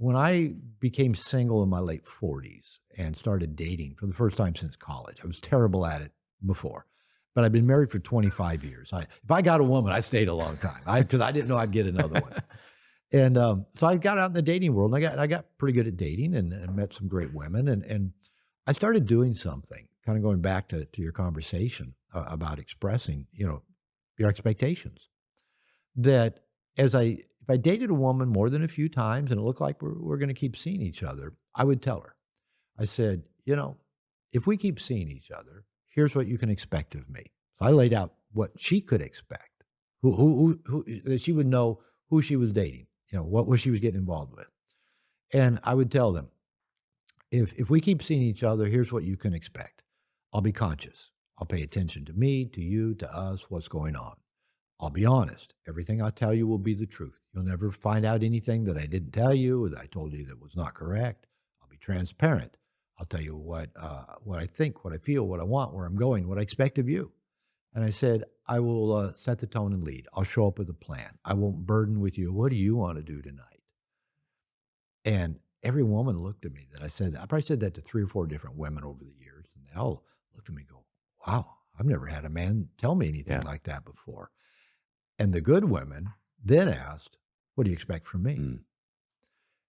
I became single in my late 40s and started dating for the first time since college, I was terrible at it before, but I've been married for 25 years. If I got a woman, I stayed a long time because I didn't know I'd get another one. And so I got out in the dating world, and I got pretty good at dating and met some great women. And I started doing something, kind of going back to your conversation about expressing, your expectations. That if I dated a woman more than a few times and it looked like we're going to keep seeing each other, I would tell her. I said, if we keep seeing each other, here's what you can expect of me. So I laid out what she could expect, who that she would know who she was dating, what she was getting involved with. And I would tell them, if we keep seeing each other, here's what you can expect. I'll be conscious. I'll pay attention to me, to you, to us, what's going on. I'll be honest. Everything I tell you will be the truth. You'll never find out anything that I didn't tell you or that I told you that was not correct. I'll be transparent. I'll tell you what I think, what I feel, what I want, where I'm going, what I expect of you. And I said, I will set the tone and lead. I'll show up with a plan. I won't burden with you. What do you want to do tonight? And every woman looked at me that I said that. I probably said that to 3 or 4 different women over the years. And they all looked at me and go, wow, I've never had a man tell me anything like that before. And the good women then asked, what do you expect from me?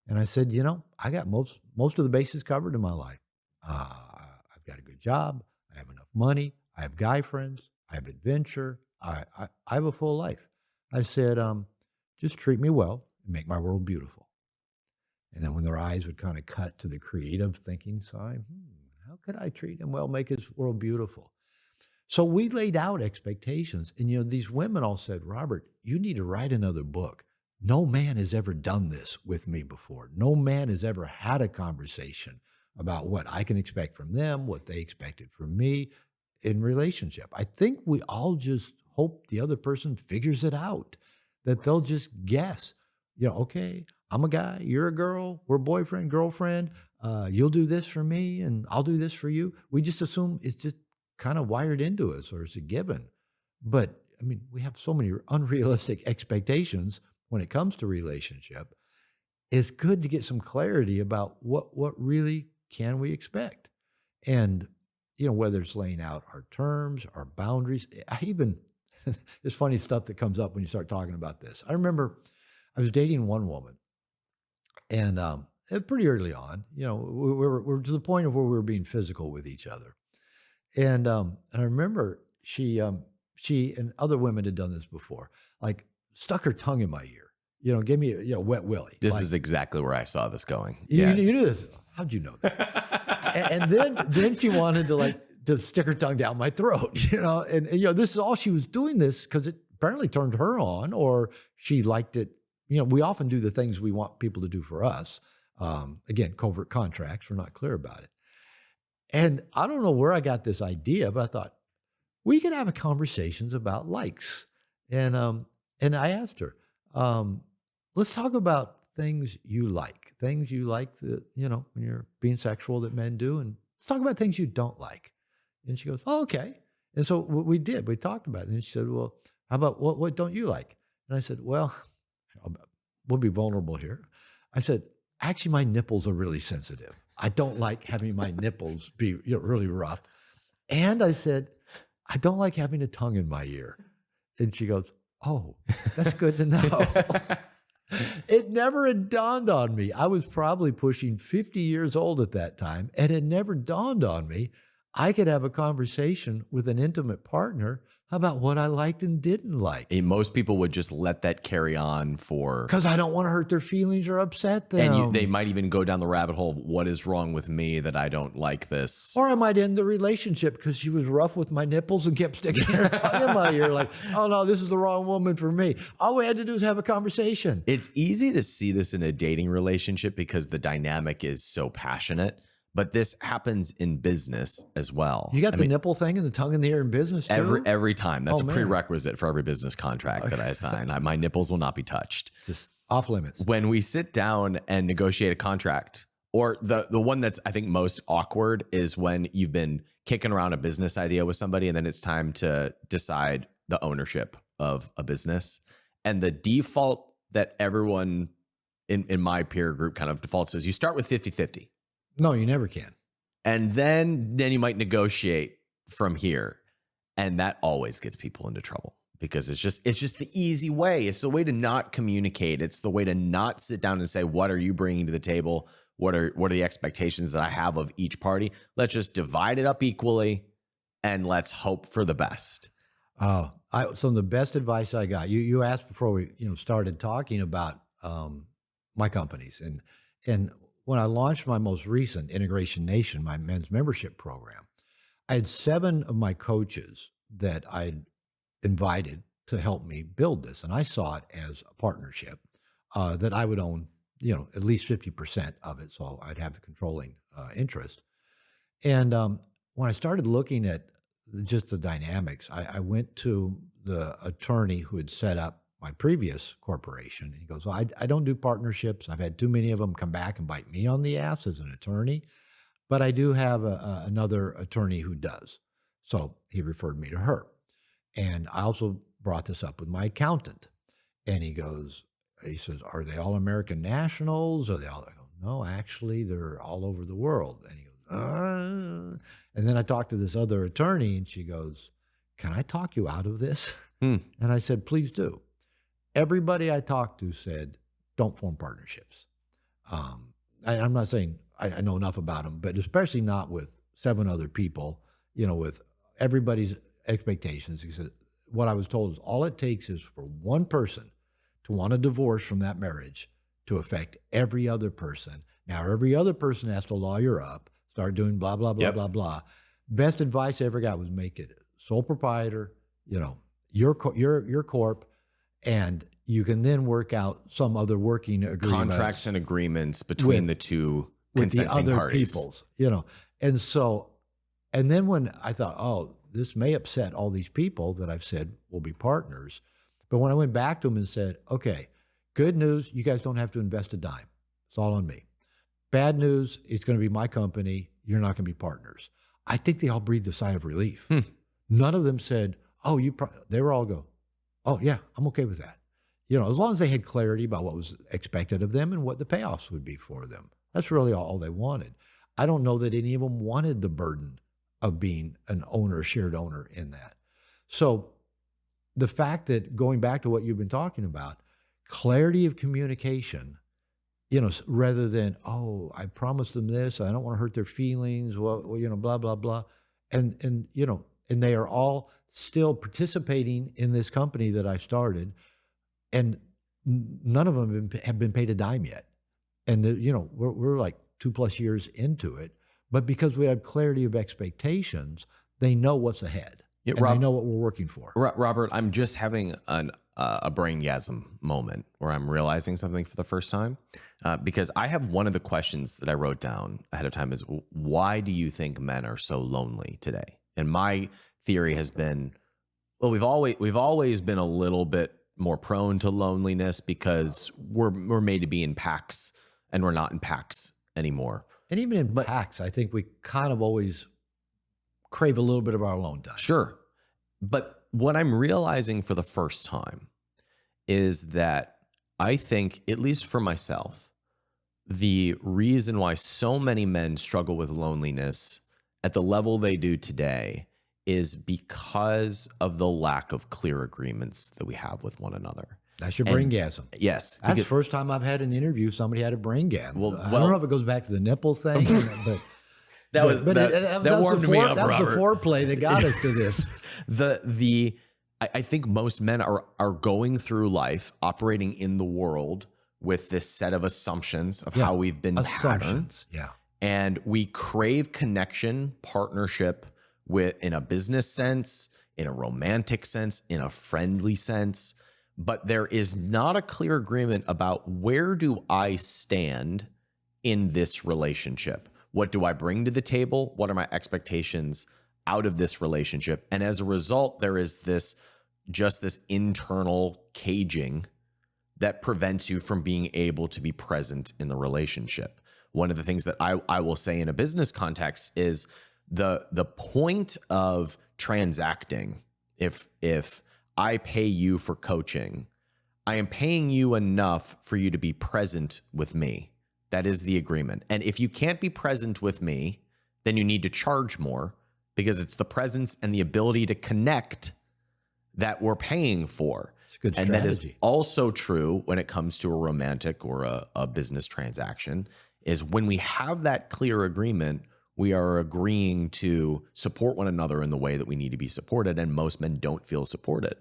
And I said, I got most of the bases covered in my life. I've got a good job. I have enough money. I have guy friends. I have adventure. I have a full life. I said, just treat me well and make my world beautiful. And then when their eyes would kind of cut to the creative thinking side, how could I treat him well, make his world beautiful? So we laid out expectations. And, these women all said, Robert, you need to write another book. No man has ever done this with me before. No man has ever had a conversation about what I can expect from them, what they expected from me in relationship. I think we all just hope the other person figures it out, that they'll just guess, okay, I'm a guy, you're a girl, we're boyfriend, girlfriend, you'll do this for me and I'll do this for you. We just assume it's just kind of wired into us or it's a given. But we have so many unrealistic expectations when it comes to relationship. It's good to get some clarity about what really can we expect. And, whether it's laying out our terms, our boundaries, there's funny stuff that comes up when you start talking about this. I remember I was dating one woman and pretty early on, we're to the point of where we were being physical with each other. And I remember she and other women had done this before, like stuck her tongue in my ear, gave me a wet willy. This is exactly where I saw this going. You knew this. How'd you know that? and then she wanted to stick her tongue down my throat, and this is all she was doing this because it apparently turned her on or she liked it. We often do the things we want people to do for us. Again, covert contracts, we're not clear about it. And I don't know where I got this idea, but I thought we could have conversations about likes. And I asked her, let's talk about things you like that, when you're being sexual that men do. And let's talk about things you don't like. And she goes, oh, okay. And so we talked about it. And she said, well, how about what don't you like? And I said, well, we'll be vulnerable here. I said, actually, my nipples are really sensitive. I don't like having my nipples be really rough. And I said, I don't like having a tongue in my ear. And she goes, oh, that's good to know. It never had dawned on me. I was probably pushing 50 years old at that time, and it never dawned on me. I could have a conversation with an intimate partner about what I liked and didn't like. And most people would just let that carry on for, Because I don't want to hurt their feelings or upset them. and they might even go down the rabbit hole of what is wrong with me that I don't like this. Or I might end the relationship because she was rough with my nipples and kept sticking her tongue in my ear like, oh no, this is the wrong woman for me. All we had to do is have a conversation. It's easy to see this in a dating relationship because the dynamic is so passionate, but this happens in business as well. You got the nipple thing and the tongue in the ear in business too? Every time. That's Oh, a man. prerequisite for every business contract that I sign. My nipples will not be touched. Just off limits. When we sit down and negotiate a contract, or the one that's I think most awkward is when you've been kicking around a business idea with somebody and then it's time to decide the ownership of a business. And the default that everyone in my peer group kind of defaults is you start with 50-50. No, you never can. And then you might negotiate from here. And that always gets people into trouble because it's just the easy way. It's the way to not communicate. It's the way to not sit down and say, what are you bringing to the table? What are the expectations that I have of each party? Let's just divide it up equally and let's hope for the best. Oh, some of the best advice I got. You asked before we started talking about my companies and when I launched my most recent Integration Nation, my men's membership program, I had 7 of my coaches that I'd invited to help me build this, and I saw it as a partnership that I would own, at least 50% of it, so I'd have the controlling interest. And when I started looking at just the dynamics, I went to the attorney who had set up my previous corporation, and he goes, well, I don't do partnerships. I've had too many of them come back and bite me on the ass as an attorney, but I do have another attorney who does. So he referred me to her. And I also brought this up with my accountant, and he says, are they all American nationals? Are they all? I go, no, actually, they're all over the world. And he goes, and then I talked to this other attorney, and she goes, can I talk you out of this? And I said, please do. Everybody I talked to said, don't form partnerships. I'm not saying I know enough about them, but especially not with 7 other people, with everybody's expectations. He said, what I was told is all it takes is for one person to want a divorce from that marriage to affect every other person. Now, every other person has to lawyer up, start doing blah, blah, blah, blah, blah. Best advice I ever got was make it sole proprietor, your corp, and you can then work out some other working agreements. Contracts and agreements between the two consenting the other parties. Peoples, and then when I thought, oh, this may upset all these people that I've said will be partners. But when I went back to them and said, okay, good news, you guys don't have to invest a dime. It's all on me. Bad news, it's going to be my company. You're not going to be partners. I think they all breathed a sigh of relief. None of them said, oh, they were all go, oh yeah, I'm okay with that. As long as they had clarity about what was expected of them and what the payoffs would be for them. That's really all they wanted. I don't know that any of them wanted the burden of being an owner, shared owner in that. So the fact that, going back to what you've been talking about, clarity of communication, rather than, oh, I promised them this, I don't want to hurt their feelings, well, blah, blah, blah. And they are all still participating in this company that I started, and none of them have been paid a dime yet. And we're like 2+ years into it, but because we have clarity of expectations, they know what's ahead. Yeah, and they know what we're working for. Robert, I'm just having a braingasm moment where I'm realizing something for the first time, because I have one of the questions that I wrote down ahead of time is, why do you think men are so lonely today? And my theory has been, well, we've always been a little bit more prone to loneliness because we're made to be in packs, and we're not in packs anymore. And even in packs, I think we kind of always crave a little bit of our alone time. Sure. But what I'm realizing for the first time is that I think, at least for myself, the reason why so many men struggle with loneliness at the level they do today is because of the lack of clear agreements that we have with one another. That's your braingasm. Yes. That's the first time I've had an interview, somebody had a braingasm. I don't know if it goes back to the nipple thing, but that warmed me up, That was the Robert. foreplay that got us to this. I think most men are going through life operating in the world with this set of assumptions of how we've been patterned. Assumptions, yeah. And we crave connection, partnership in a business sense, in a romantic sense, in a friendly sense. But there is not a clear agreement about where do I stand in this relationship? What do I bring to the table? What are my expectations out of this relationship? And as a result, there is this internal caging that prevents you from being able to be present in the relationship. One of the things that I will say in a business context is the point of transacting. If I pay you for coaching, I am paying you enough for you to be present with me. That is the agreement. And if you can't be present with me, then you need to charge more, because it's the presence and the ability to connect that we're paying for. It's a good and strategy. that is also true when it comes to a romantic or a business transaction, is when we have that clear agreement, we are agreeing to support one another in the way that we need to be supported. And most men don't feel supported.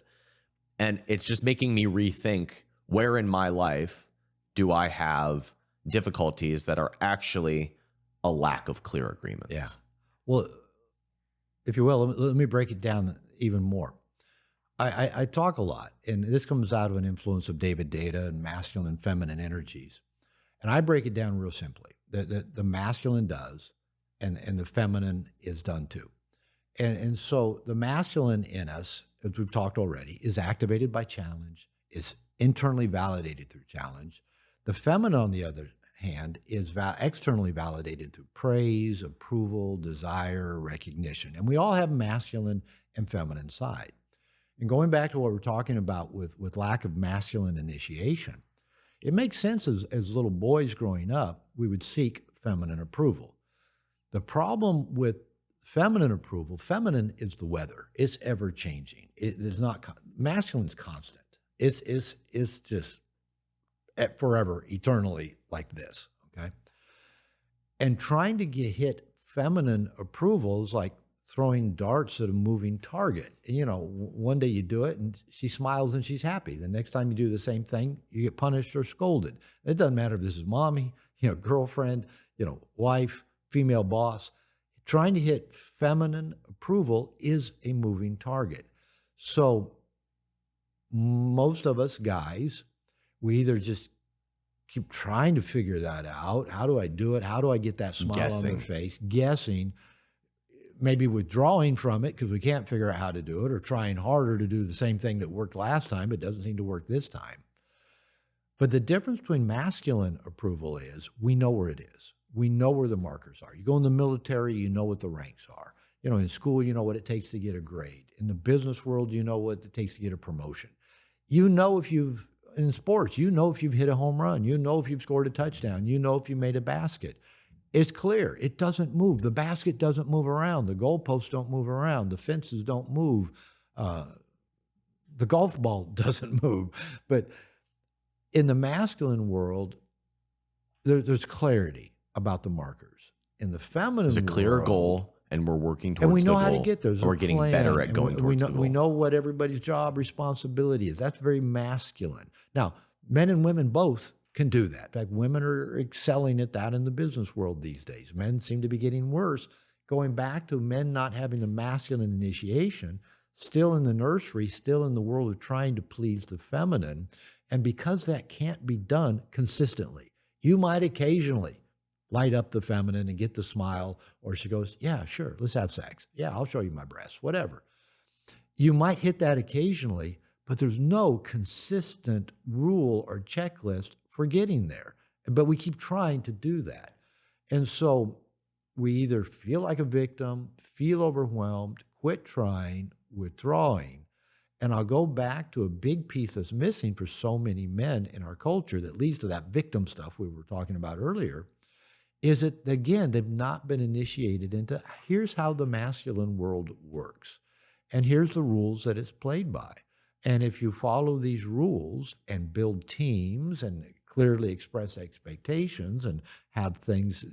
And it's just making me rethink, where in my life do I have difficulties that are actually a lack of clear agreements? Yeah. Well, if you will, let me break it down even more. I talk a lot, and this comes out of an influence of David Data and masculine and feminine energies. And I break it down real simply. The masculine does, and the feminine is done too. And so the masculine in us, as we've talked already, is activated by challenge, is internally validated through challenge. The feminine, on the other hand, is externally validated through praise, approval, desire, recognition. And we all have masculine and feminine side. And going back to what we're talking about with lack of masculine initiation, it makes sense as little boys growing up, we would seek feminine approval. The problem with feminine approval, feminine is the weather. It's ever changing. It is not, masculine's constant. It's just forever, eternally like this, okay? And trying to hit feminine approval is like throwing darts at a moving target. You know, one day you do it and she smiles and she's happy. The next time you do the same thing, you get punished or scolded. It doesn't matter if this is mommy, girlfriend, wife, female boss. Trying to hit feminine approval is a moving target. So most of us guys, we either just keep trying to figure that out. How do I do it? How do I get that smile on their face? Guessing, maybe withdrawing from it because we can't figure out how to do it, or trying harder to do the same thing that worked last time but doesn't seem to work this time. But the difference between masculine approval is we know where it is. We know where the markers are. You go in the military, you know what the ranks are. In school, you know what it takes to get a grade. In the business world, you know what it takes to get a promotion. In sports, you know if you've hit a home run. You know if you've scored a touchdown. You know if you made a basket. It's clear. It doesn't move. The basket doesn't move around. The goalposts don't move around. The fences don't move. The golf ball doesn't move. But in the masculine world, there's clarity about the markers. In the feminine There's a clear world, goal, and we're working towards the goal. and we know how to get there. We're getting better at going towards the goal. We know what everybody's job responsibility is. That's very masculine. Now, men and women both can do that. In fact, women are excelling at that in the business world these days. Men seem to be getting worse. Going back to men not having the masculine initiation, still in the nursery, still in the world of trying to please the feminine. And because that can't be done consistently, you might occasionally light up the feminine and get the smile, or she goes, yeah, sure, let's have sex. Yeah, I'll show you my breasts, whatever. You might hit that occasionally, but there's no consistent rule or checklist for getting there. But we keep trying to do that. And so we either feel like a victim, feel overwhelmed, quit trying, withdrawing. And I'll go back to a big piece that's missing for so many men in our culture that leads to that victim stuff we were talking about earlier, is that, again, they've not been initiated into, here's how the masculine world works. And here's the rules that it's played by. And if you follow these rules and build teams and clearly express expectations and have things,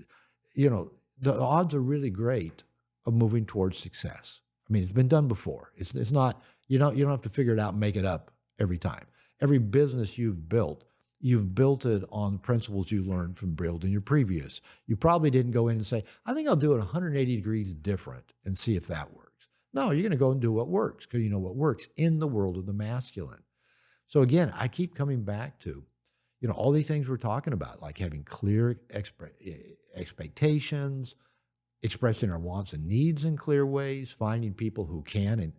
the odds are really great of moving towards success. I mean, it's been done before. It's not, you don't have to figure it out and make it up every time. Every business you've built it on principles you learned from building your previous. You probably didn't go in and say, I think I'll do it 180 degrees different and see if that works. No, you're going to go and do what works because you know what works in the world of the masculine. So again, I keep coming back to, all these things we're talking about, like having clear expectations, expressing our wants and needs in clear ways, finding people who can and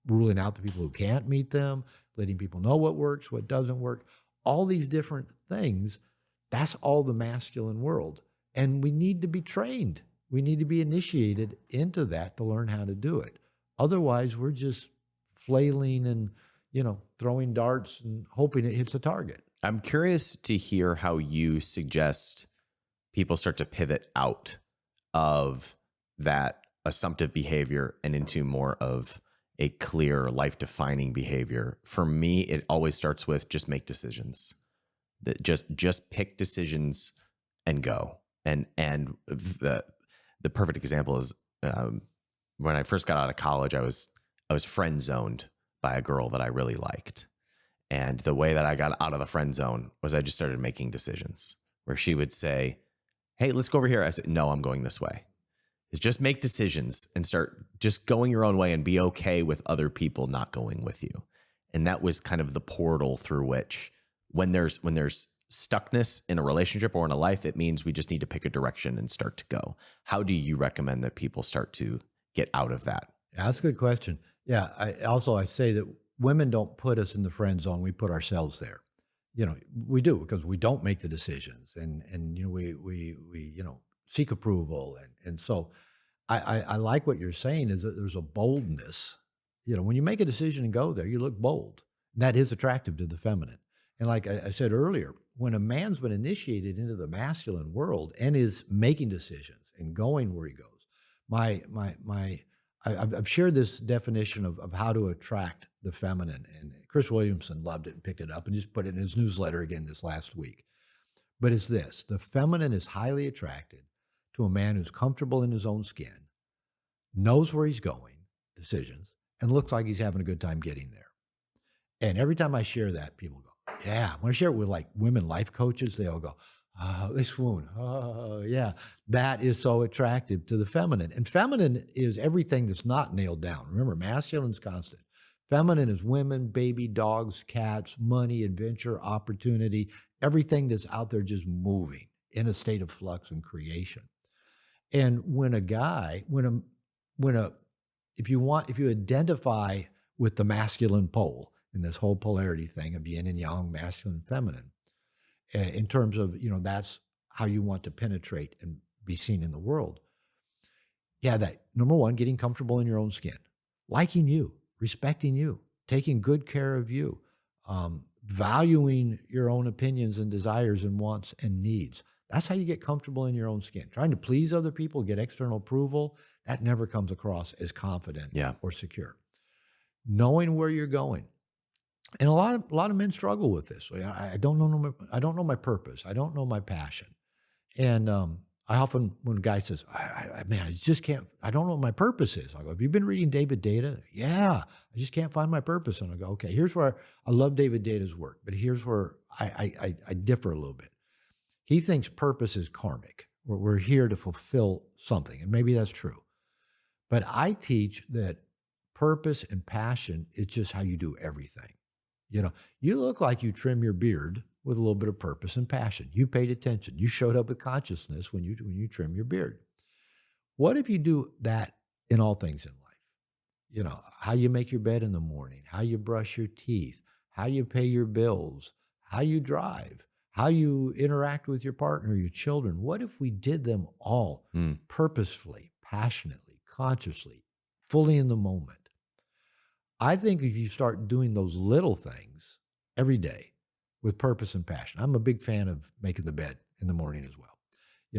ruling out the people who can't meet them, letting people know what works, what doesn't work, all these different things. That's all the masculine world. And we need to be trained. We need to be initiated into that to learn how to do it. Otherwise, we're just flailing and, throwing darts and hoping it hits a target. I'm curious to hear how you suggest people start to pivot out of that assumptive behavior and into more of a clear, life-defining behavior. For me, it always starts with just make decisions. That just pick decisions and go. And the perfect example is when I first got out of college, I was friend zoned by a girl that I really liked. And the way that I got out of the friend zone was I just started making decisions where she would say, hey, let's go over here. I said, no, I'm going this way. Is just make decisions and start just going your own way and be okay with other people not going with you. And that was kind of the portal through which when there's stuckness in a relationship or in a life, it means we just need to pick a direction and start to go. How do you recommend that people start to get out of that? Yeah, that's a good question. Yeah, I say that women don't put us in the friend zone. We put ourselves there. We do because we don't make the decisions and we seek approval. And so I like what you're saying is that there's a boldness. When you make a decision and go there, you look bold. And that is attractive to the feminine. And like I said earlier, when a man's been initiated into the masculine world and is making decisions and going where he goes, I've shared this definition of how to attract the feminine, and Chris Williamson loved it and picked it up and just put it in his newsletter again this last week. But it's this: the feminine is highly attracted to a man who's comfortable in his own skin, knows where he's going, decisions, and looks like he's having a good time getting there. And every time I share that, people go, yeah. When I share it with like women life coaches, they all go, oh, they swoon. Oh, yeah. That is so attractive to the feminine. And feminine is everything that's not nailed down. Remember, masculine's constant. Feminine is women, baby, dogs, cats, money, adventure, opportunity, everything that's out there just moving in a state of flux and creation. And when a guy, if you identify with the masculine pole in this whole polarity thing of yin and yang, masculine, feminine, in terms of, that's how you want to penetrate and be seen in the world. Yeah, that number one, getting comfortable in your own skin, liking you, respecting you, taking good care of you, valuing your own opinions and desires and wants and needs. That's how you get comfortable in your own skin. Trying to please other people, get external approval, that never comes across as confident or secure. Knowing where you're going. And a lot of men struggle with this. I don't know my purpose. I don't know my passion. And I often, when a guy says, I just can't, I don't know what my purpose is. I go, have you been reading David Data? Yeah, I just can't find my purpose. And I go, okay, here's where I love David Data's work, but here's where I differ a little bit. He thinks purpose is karmic. We're here to fulfill something, and maybe that's true. But I teach that purpose and passion is just how you do everything. You look like you trim your beard with a little bit of purpose and passion. You paid attention. You showed up with consciousness when you trim your beard. What if you do that in all things in life? How you make your bed in the morning, how you brush your teeth, how you pay your bills, how you drive, how you interact with your partner, your children. What if we did them all purposefully, passionately, consciously, fully in the moment? I think if you start doing those little things every day with purpose and passion, I'm a big fan of making the bed in the morning as well.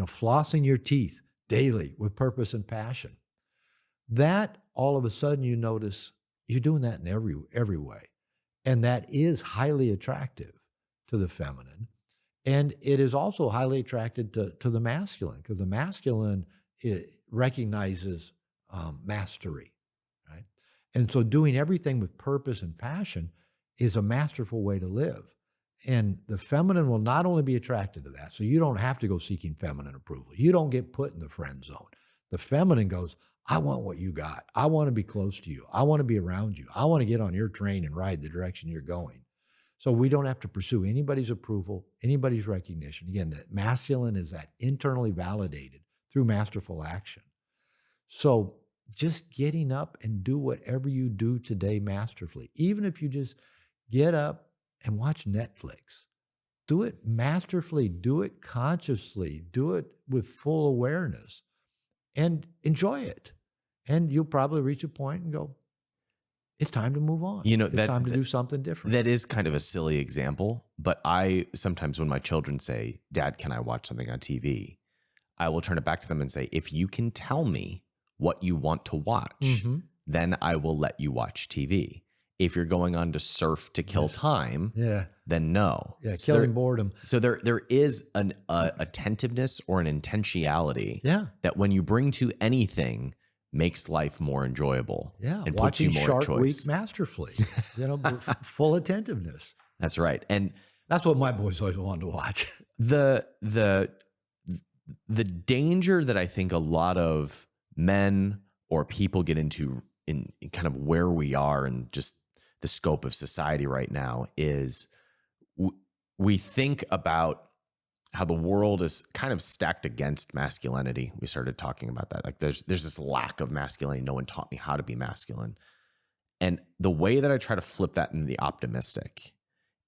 Flossing your teeth daily with purpose and passion. That all of a sudden you notice you're doing that in every way. And that is highly attractive to the feminine. And it is also highly attracted to the masculine, because the masculine it recognizes mastery, right? And so doing everything with purpose and passion is a masterful way to live. And the feminine will not only be attracted to that, so you don't have to go seeking feminine approval. You don't get put in the friend zone. The feminine goes, I want what you got. I want to be close to you. I want to be around you. I want to get on your train and ride the direction you're going. So we don't have to pursue anybody's approval, anybody's recognition. Again, that masculine is that internally validated through masterful action. So just getting up and do whatever you do today masterfully, even if you just get up and watch Netflix. Do it masterfully, do it consciously, do it with full awareness, and enjoy it. And you'll probably reach a point and go, it's time to move on. It's time to do something different. That is kind of a silly example, but I sometimes when my children say, Dad, can I watch something on TV? I will turn it back to them and say, if you can tell me what you want to watch, then I will let you watch TV. If you're going on to surf to kill time, then no. Yeah, killing boredom. So there is an attentiveness or an intentionality that when you bring to anything makes life more enjoyable. Yeah, and watching puts you more Shark choice. Week masterfully, full attentiveness. That's right. And that's what my boys always wanted to watch. The danger that I think a lot of men or people get into in kind of where we are and just the scope of society right now is we think about how the world is kind of stacked against masculinity. We started talking about that. Like there's this lack of masculinity. No one taught me how to be masculine. And the way that I try to flip that into the optimistic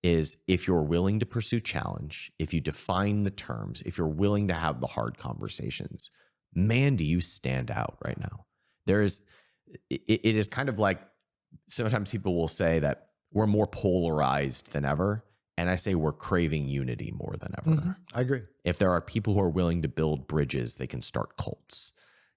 is if you're willing to pursue challenge, if you define the terms, if you're willing to have the hard conversations, man, do you stand out right now. It is kind of like sometimes people will say that we're more polarized than ever. And I say we're craving unity more than ever. I agree. If there are people who are willing to build bridges, they can start cults.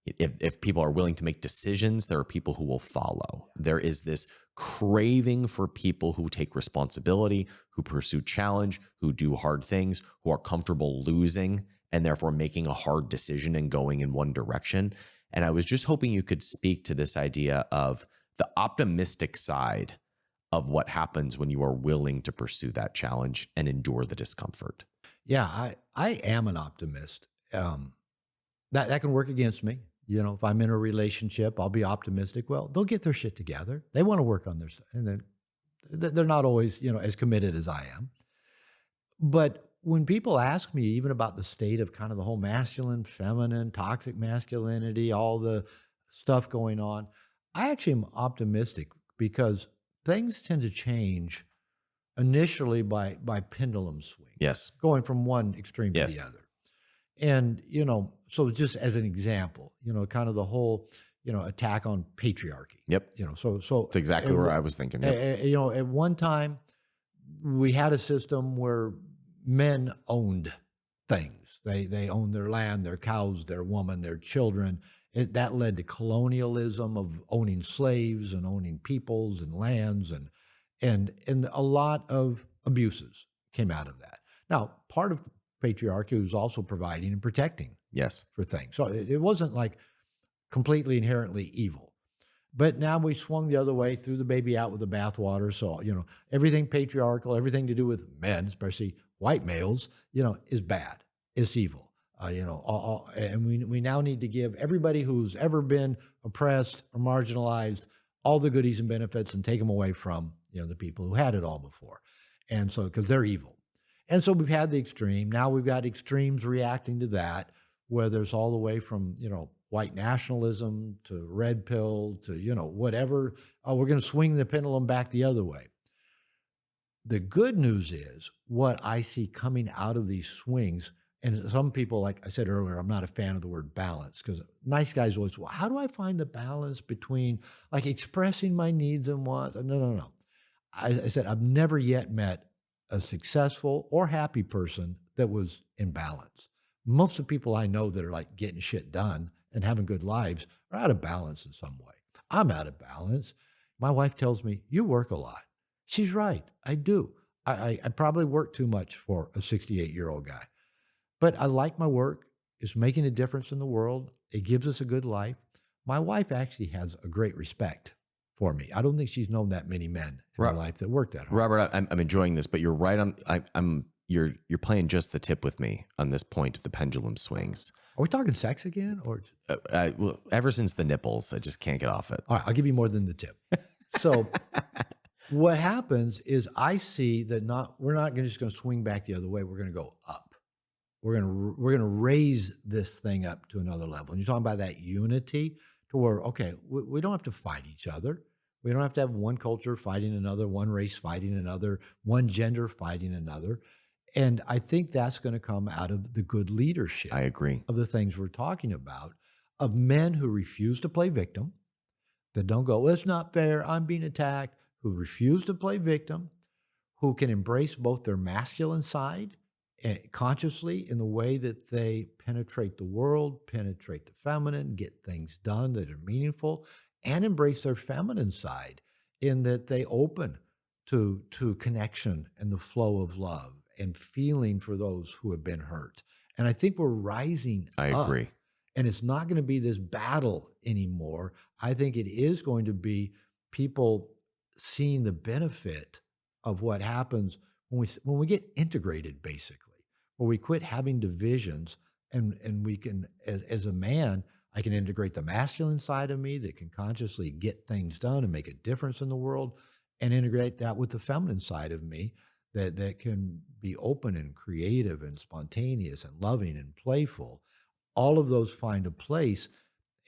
If people are willing to make decisions, there are people who will follow. There is this craving for people who take responsibility, who pursue challenge, who do hard things, who are comfortable losing and therefore making a hard decision and going in one direction. And I was just hoping you could speak to this idea of the optimistic side of what happens when you are willing to pursue that challenge and endure the discomfort. Yeah, I am an optimist. That can work against me. If I'm in a relationship, I'll be optimistic. Well, they'll get their shit together. They want to work on their stuff. And then they're not always, as committed as I am. But when people ask me even about the state of kind of the whole masculine, feminine, toxic masculinity, all the stuff going on, I actually am optimistic because things tend to change initially by pendulum swing. Yes. Going from one extreme to the other. And, so just as an example, kind of the whole, attack on patriarchy. Yep. So that's exactly where I was thinking. Yep. At one time we had a system where men owned things. They owned their land, their cows, their woman, their children. That led to colonialism of owning slaves and owning peoples and lands and a lot of abuses came out of that. Now, part of patriarchy was also providing and protecting for things. So it wasn't like completely inherently evil. But now we swung the other way, threw the baby out with the bathwater. So, everything patriarchal, everything to do with men, especially white males, is bad. It's evil. And we now need to give everybody who's ever been oppressed or marginalized all the goodies and benefits and take them away from, the people who had it all before. And so, because they're evil. And so we've had the extreme. Now we've got extremes reacting to that, where there's all the way from, white nationalism to red pill to, whatever. Oh, we're going to swing the pendulum back the other way. The good news is what I see coming out of these swings. And some people, like I said earlier, I'm not a fan of the word balance because nice guys always, well, how do I find the balance between like expressing my needs and wants? No. I said, I've never yet met a successful or happy person that was in balance. Most of the people I know that are like getting shit done and having good lives are out of balance in some way. I'm out of balance. My wife tells me, you work a lot. She's right. I do. I probably work too much for a 68-year-old guy. But I like my work. is making a difference in the world. It gives us a good life. My wife actually has a great respect for me. I don't think she's known that many men in her life that work that hard. Robert, I'm enjoying this, but you're right on. You're playing just the tip with me on this point of the pendulum swings. Are we talking sex again? Or Well, ever since the nipples, I just can't get off it. all right, I'll give you more than the tip. So what happens is I see that we're not just going to swing back the other way. We're going to go up. We're going to raise this thing up to another level. And you're talking about that unity to where, okay, we don't have to fight each other. We don't have to have one culture fighting another, one race fighting another, one gender fighting another. And I think that's going to come out of the good leadership. I agree. Of the things we're talking about, of men who refuse to play victim, that don't go, well, it's not fair, I'm being attacked, who refuse to play victim, who can embrace both their masculine side consciously in the way that they penetrate the world, penetrate the feminine, get things done that are meaningful, and embrace their feminine side in that they open to connection and the flow of love and feeling for those who have been hurt. And I think we're rising I up. agree. And it's not going to be this battle anymore. I think it is going to be people seeing the benefit of what happens when we get integrated, basically, where we quit having divisions and we can, as a man, I can integrate the masculine side of me that can consciously get things done and make a difference in the world, and integrate that with the feminine side of me that can be open and creative and spontaneous and loving and playful. All of those find a place.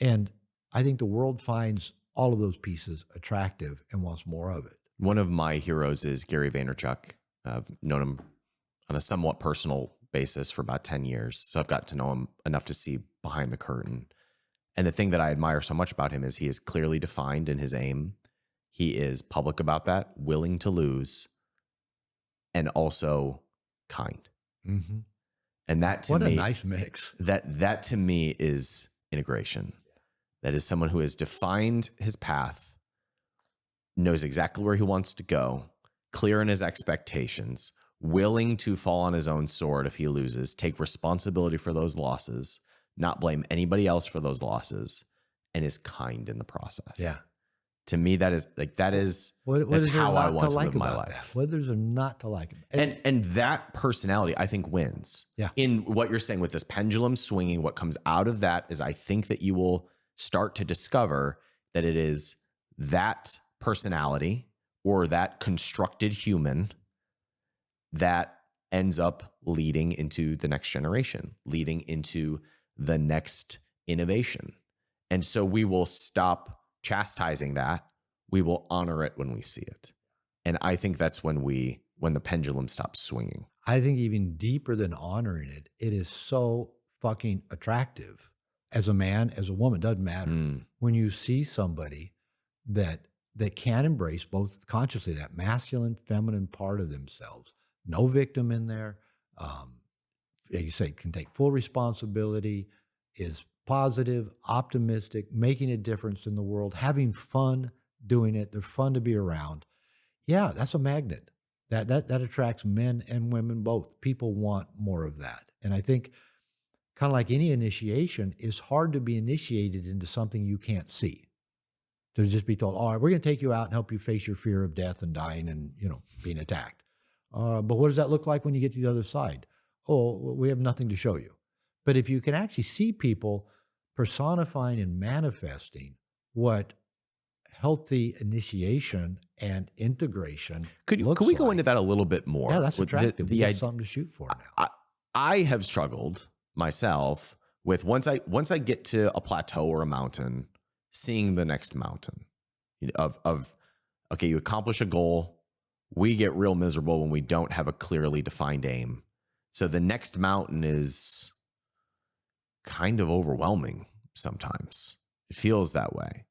And I think the world finds all of those pieces attractive and wants more of it. One of my heroes is Gary Vaynerchuk. I've known him on a somewhat personal basis for about 10 years. So I've got to know him enough to see behind the curtain. And the thing that I admire so much about him is he is clearly defined in his aim. He is public about that, willing to lose, and also kind. Mm-hmm. And that to what me, a nice mix. That to me is integration. That is someone who has defined his path, knows exactly where he wants to go, clear in his expectations, willing to fall on his own sword if he loses, take responsibility for those losses, not blame anybody else for those losses, and is kind in the process. Yeah. To me, that's how I want to live my life. What is there not to like? And that personality, I think, wins. Yeah. In what you're saying with this pendulum swinging, what comes out of that is I think that you will start to discover that it is that personality or that constructed human that ends up leading into the next generation, leading into the next innovation. And so we will stop chastising that. We will honor it when we see it. And I think that's when the pendulum stops swinging. I think even deeper than honoring it, it is so fucking attractive as a man, as a woman, doesn't matter. When you see somebody that can embrace both consciously that masculine, feminine part of themselves, no victim in there, like you say, can take full responsibility, is positive, optimistic, making a difference in the world, having fun doing it. They're fun to be around. Yeah, that's a magnet. That attracts men and women both. People want more of that. And I think kind of like any initiation, it's hard to be initiated into something you can't see. To just be told, all right, we're going to take you out and help you face your fear of death and dying and, being attacked. But what does that look like when you get to the other side? Oh, we have nothing to show you. But if you can actually see people personifying and manifesting what healthy initiation and integration could we go into that a little bit more? Yeah, that's attractive. We have something to shoot for now. I have struggled myself with once I get to a plateau or a mountain, seeing the next mountain of okay, you accomplish a goal. We get real miserable when we don't have a clearly defined aim. So the next mountain is kind of overwhelming sometimes. It feels that way.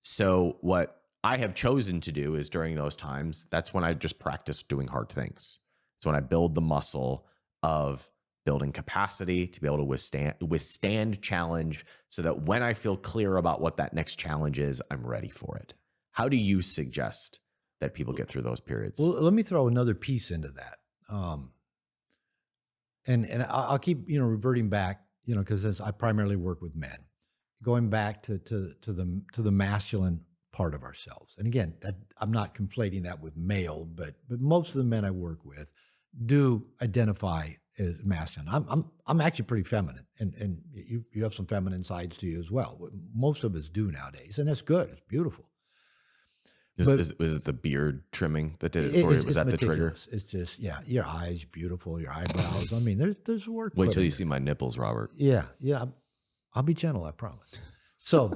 So what I have chosen to do is during those times, that's when I just practice doing hard things. It's when I build the muscle of building capacity to be able to withstand challenge so that when I feel clear about what that next challenge is, I'm ready for it. How do you suggest that people get through those periods? Well, let me throw another piece into that. And I'll keep, reverting back because I primarily work with men, going back to the masculine part of ourselves. And again, I'm not conflating that with male, but most of the men I work with do identify as masculine. I'm actually pretty feminine, and you have some feminine sides to you as well. Most of us do nowadays, and that's good. It's beautiful. Was it the beard trimming that did it for you? Was that the trigger? It's just, your eyes beautiful, your eyebrows. I mean, there's work. Wait till you see my nipples, Robert. Yeah. I'll be gentle, I promise. So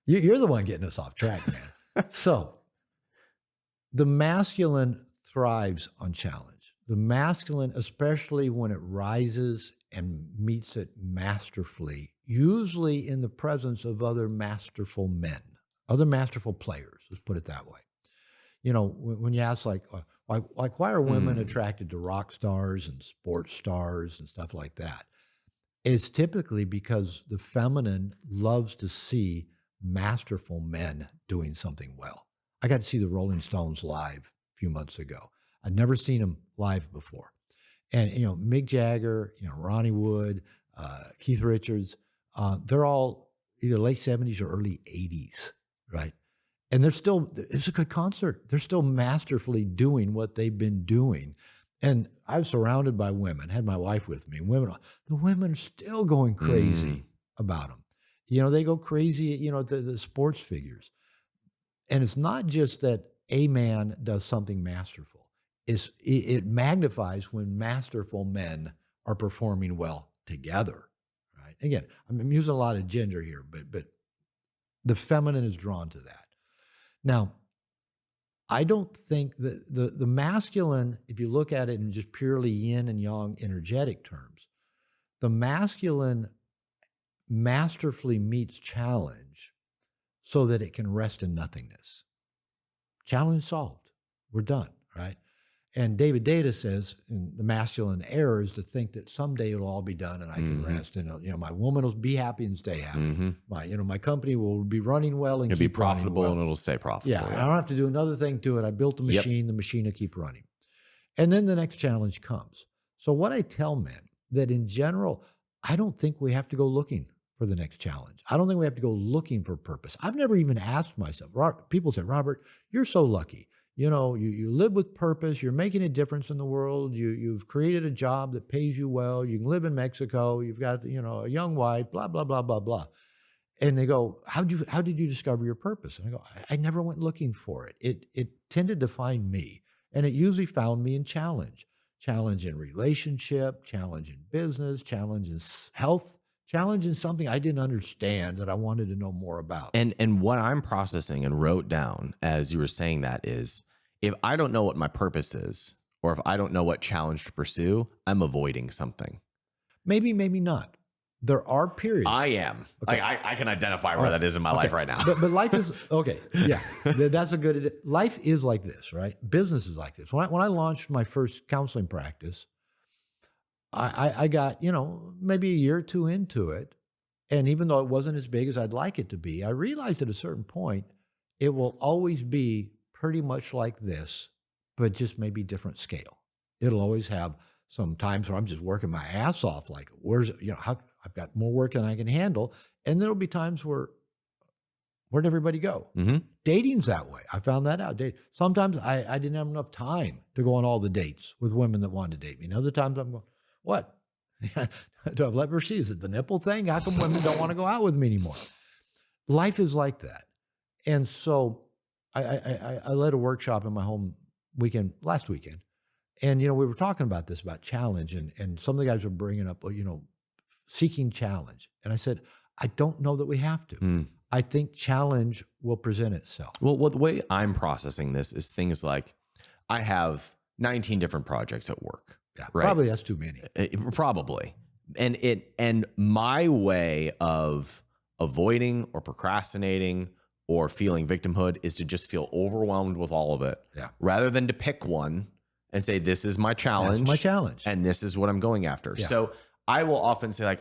you're the one getting us off track, man. So the masculine thrives on challenge. The masculine, especially when it rises and meets it masterfully, usually in the presence of other masterful men, other masterful players, let's put it that way. When you ask why are women attracted to rock stars and sports stars and stuff like that? It's typically because the feminine loves to see masterful men doing something well. I got to see the Rolling Stones live a few months ago. I'd never seen them live before. And, Mick Jagger, Ronnie Wood, Keith Richards, they're all either late 70s or early 80s, right? And it's a good concert. They're still masterfully doing what they've been doing. And I was surrounded by women, had my wife with me. The women are still going crazy about them. They go crazy, the sports figures. And it's not just that a man does something masterful. It magnifies when masterful men are performing well together, right? Again, I'm using a lot of gender here, but the feminine is drawn to that. Now, I don't think that the masculine, if you look at it in just purely yin and yang energetic terms, the masculine masterfully meets challenge so that it can rest in nothingness. Challenge solved. We're done, right? And David Data says, in the masculine error is to think that someday it'll all be done and I can rest, and my woman will be happy and stay happy. My company will be running well and it'll keep be profitable running well. and it'll stay profitable. Yeah, I don't have to do another thing to it. I built the machine. The machine will keep running. And then the next challenge comes. So what I tell men, that in general, I don't think we have to go looking for the next challenge. I don't think we have to go looking for purpose. I've never even asked myself. People say, Robert, you're so lucky. You live with purpose. You're making a difference in the world. You've created a job that pays you well. You can live in Mexico. You've got, a young wife, blah, blah, blah, blah, blah. And they go, how did you discover your purpose? And I go, I never went looking for it. It tended to find me. And it usually found me in challenge in relationship, challenge in business, challenge in health, challenge in something I didn't understand that I wanted to know more about. And what I'm processing and wrote down as you were saying that is, if I don't know what my purpose is, or if I don't know what challenge to pursue, I'm avoiding something. Maybe not. There are periods. I am. Okay. I can identify where that is in my life right now. But life is, okay, yeah, that's a good, life is like this, right? Business is like this. When I launched my first counseling practice, I got, maybe a year or two into it. And even though it wasn't as big as I'd like it to be, I realized at a certain point, it will always be pretty much like this, but just maybe different scale. It'll always have some times where I'm just working my ass off, like, I've got more work than I can handle. And there'll be times where'd everybody go? Dating's that way. I found that out. Sometimes I didn't have enough time to go on all the dates with women that wanted to date me. And other times I'm going, what? Do I have leprosy? Is it the nipple thing? How come women don't want to go out with me anymore? Life is like that. And so I led a workshop in my home last weekend. And, we were talking about this, about challenge. And some of the guys were bringing up, seeking challenge. And I said, I don't know that we have to. I think challenge will present itself. Well, the way I'm processing this is things like, I have 19 different projects at work. Yeah, right? Probably that's too many. Probably. And my way of avoiding or procrastinating or feeling victimhood is to just feel overwhelmed with all of it. Yeah. Rather than to pick one and say, this is my challenge. That's my challenge. And this is what I'm going after. Yeah. So I will often say,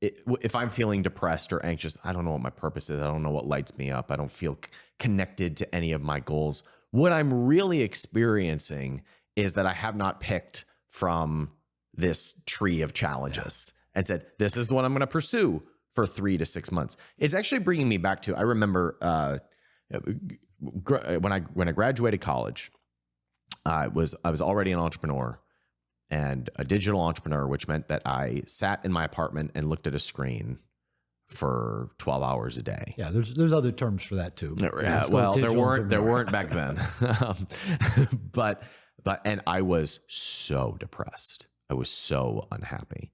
if I'm feeling depressed or anxious, I don't know what my purpose is. I don't know what lights me up. I don't feel connected to any of my goals. What I'm really experiencing is that I have not picked from this tree of challenges. and said, this is the one I'm going to pursue for 3 to 6 months. It's actually bringing me back to, I remember when I graduated college, I was already an entrepreneur and a digital entrepreneur, which meant that I sat in my apartment and looked at a screen for 12 hours a day. Yeah, there's other terms for that too. Yeah, well, there weren't back then. but I was so depressed. I was so unhappy.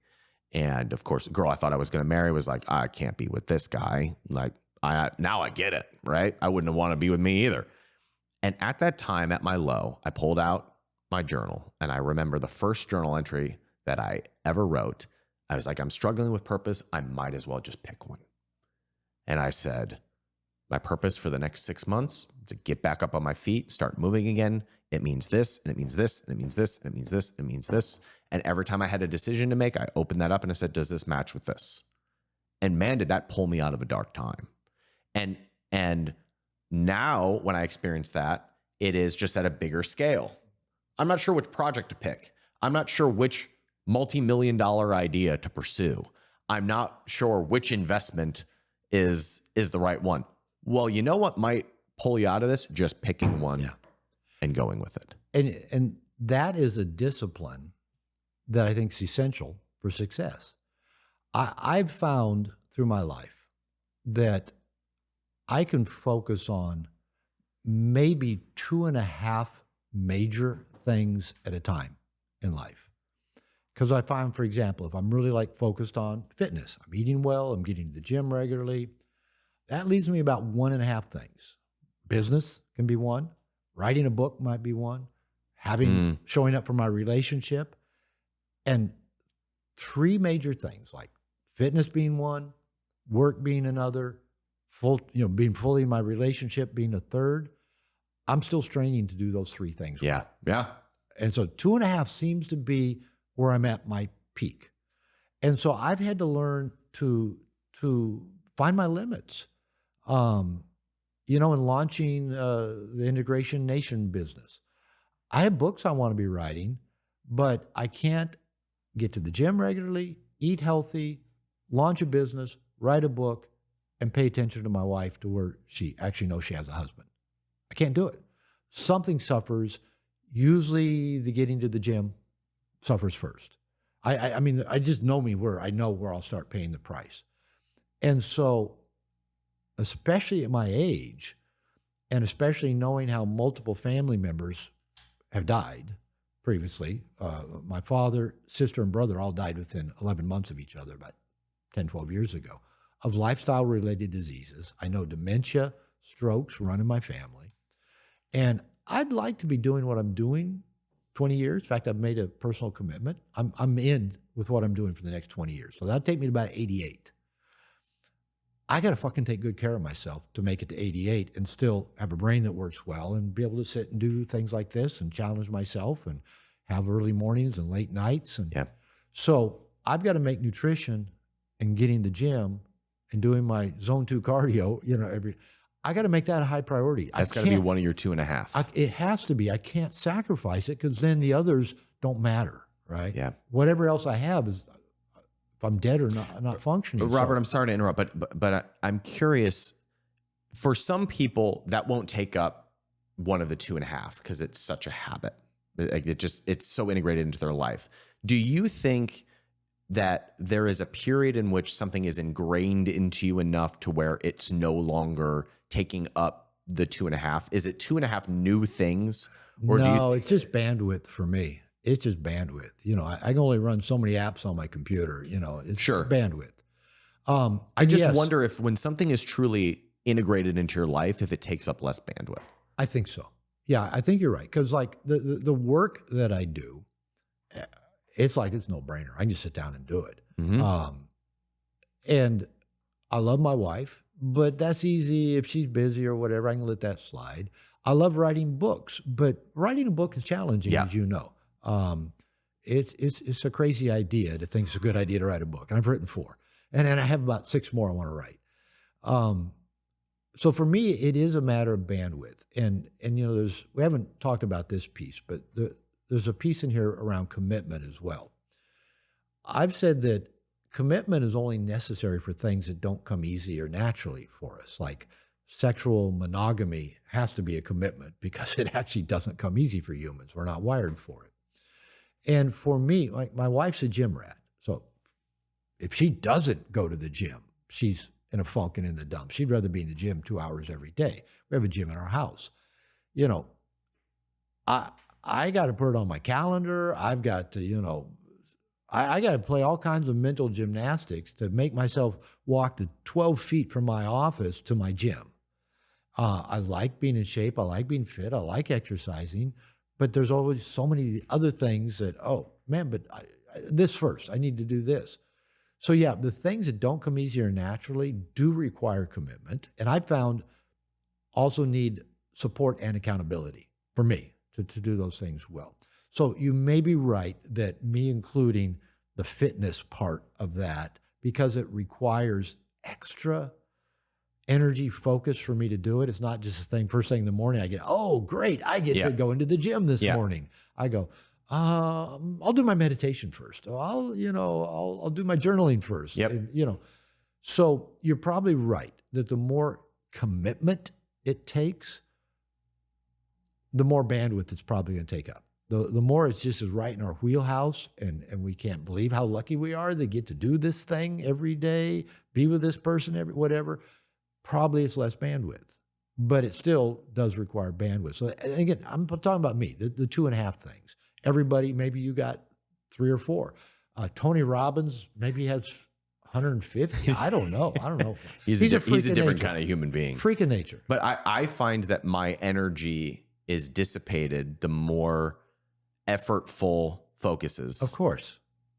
And of course, the girl I thought I was going to marry was like, I can't be with this guy. Like, now I get it, right? I wouldn't want to be with me either. And at that time, at my low, I pulled out my journal, and I remember the first journal entry that I ever wrote. I was like, I'm struggling with purpose. I might as well just pick one. And I said, my purpose for the next 6 months is to get back up on my feet, start moving again. It means this, and it means this, and it means this, and it means this, and it means this. And every time I had a decision to make, I opened that up and I said, does this match with this? And man, did that pull me out of a dark time. And now when I experience that, it is just at a bigger scale. I'm not sure which project to pick. I'm not sure which multi-million-dollar idea to pursue. I'm not sure which investment is the right one. Well, you know what might pull you out of this? Just picking one and going with it. And that is a discipline that I think is essential for success. I've found through my life that I can focus on maybe 2.5 major things at a time in life. Because I find, for example, if I'm really like focused on fitness, I'm eating well, I'm getting to the gym regularly, that leaves me about 1.5 things. Business can be one. Writing a book might be one. Showing up for my relationship. And 3 major things like fitness being one, work being another, being fully in my relationship being a third. I'm still straining to do those 3 things. Yeah. Yeah. And so 2.5 seems to be where I'm at my peak. And so I've had to learn to find my limits. In launching the Integration Nation business, I have books I want to be writing, but I can't get to the gym regularly, eat healthy, launch a business, write a book, and pay attention to my wife to where she actually knows she has a husband. I can't do it. Something suffers. Usually the getting to the gym suffers first. I mean, I just know me where I know where I'll start paying the price. And so, especially at my age, and especially knowing how multiple family members have died previously, my father, sister, and brother all died within 11 months of each other about 10, 12 years ago, of lifestyle-related diseases. I know dementia, strokes run in my family. And I'd like to be doing what I'm doing 20 years. In fact, I've made a personal commitment. I'm in with what I'm doing for the next 20 years. So that'll take me to about 88. I got to fucking take good care of myself to make it to 88 and still have a brain that works well and be able to sit and do things like this and challenge myself and have early mornings and late nights. And so I've got to make nutrition and getting the gym and doing my zone 2 cardio, I got to make that a high priority. That's got to be one of your 2.5. It has to be. I can't sacrifice it because then the others don't matter, right? Yeah. Whatever else I have is, if I'm dead or not functioning. Robert, I'm sorry to interrupt, but I'm curious. For some people, that won't take up one of the 2.5 because it's such a habit. It's so integrated into their life. Do you think that there is a period in which something is ingrained into you enough to where it's no longer taking up the 2.5? Is it 2.5 new things? Or no, it's just bandwidth for me. It's just bandwidth. I can only run so many apps on my computer. It's bandwidth. I just wonder if when something is truly integrated into your life, if it takes up less bandwidth. I think so. Yeah, I think you're right. Because like the work that I do, it's like it's no brainer. I can just sit down and do it. Mm-hmm. And I love my wife, but that's easy. If she's busy or whatever, I can let that slide. I love writing books, but writing a book is challenging, as you know. It's a crazy idea to think it's a good idea to write a book. And I've written 4. And then I have about 6 more I want to write. So for me, it is a matter of bandwidth. And we haven't talked about this piece, but there's a piece in here around commitment as well. I've said that commitment is only necessary for things that don't come easy or naturally for us. Like sexual monogamy has to be a commitment because it actually doesn't come easy for humans. We're not wired for it. And for me, like my wife's a gym rat. So if she doesn't go to the gym, she's in a funk and in the dumps. She'd rather be in the gym 2 hours every day. We have a gym in our house. You know, I got to put it on my calendar. I've got to, you know, I got to play all kinds of mental gymnastics to make myself walk the 12 feet from my office to my gym. I like being in shape. I like being fit. I like exercising. But there's always so many other things that, oh, man, but this first. I need to do this. So, yeah, the things that don't come easier naturally do require commitment. And I found also need support and accountability for me to do those things well. So you may be right that me including the fitness part of that, because it requires extra energy focus for me to do it. It's not just a thing, first thing in the morning, I get, oh, great, I get to go into the gym this morning. I go, I'll do my meditation first. I'll do my journaling first. And, you know, so you're probably right that the more commitment it takes, the more bandwidth it's probably going to take up. The more it's just is right in our wheelhouse, and we can't believe how lucky we are to get to do this thing every day, be with this person, whatever. Probably it's less bandwidth, but it still does require bandwidth. So again, I'm talking about me, the 2.5 things. Everybody, maybe you got 3 or 4. Tony Robbins, maybe he has 150. I don't know. He's a different kind of human being. Freak of nature. But I find that my energy is dissipated the more effortful focuses. Of course.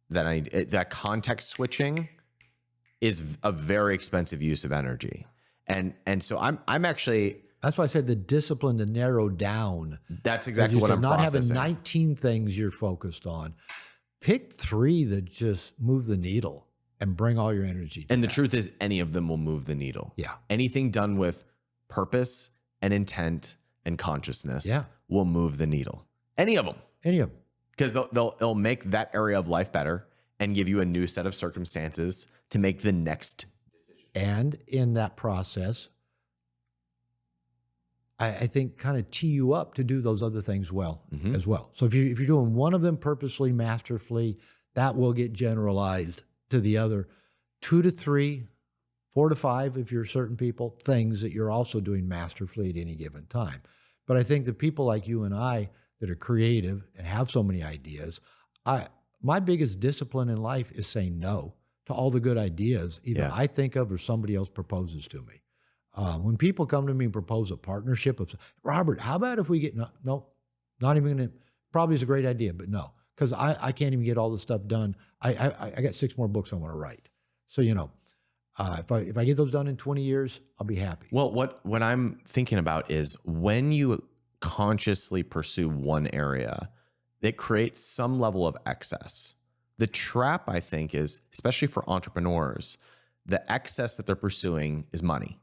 That context switching is a very expensive use of energy. And so I'm actually, that's why I said the discipline to narrow down. That's exactly what I'm not processing. Having 19 things you're focused on. Pick 3 that just move the needle and bring all your energy to And that. the truth is, any of them will move the needle. Yeah. Anything done with purpose and intent and consciousness will move the needle. Any of them. Because they'll make that area of life better and give you a new set of circumstances to make the next decision. And in that process, I think kind of tee you up to do those other things well as well. So if you're doing one of them purposely, masterfully, that will get generalized to the other 2 to 3, 4 to 5, if you're certain people, things that you're also doing masterfully at any given time. But I think the people like you and I that are creative and have so many ideas, my biggest discipline in life is saying no to all the good ideas either I think of or somebody else proposes to me. When people come to me and propose a partnership of, Robert, how about if we get, no, not even going to, probably is a great idea, but no, because I can't even get all the stuff done. I got 6 more books I want to write. So, you know, if I get those done in 20 years, I'll be happy. Well, what I'm thinking about is when you consciously pursue one area, it creates some level of excess. The trap, I think, is, especially for entrepreneurs, the excess that they're pursuing is money.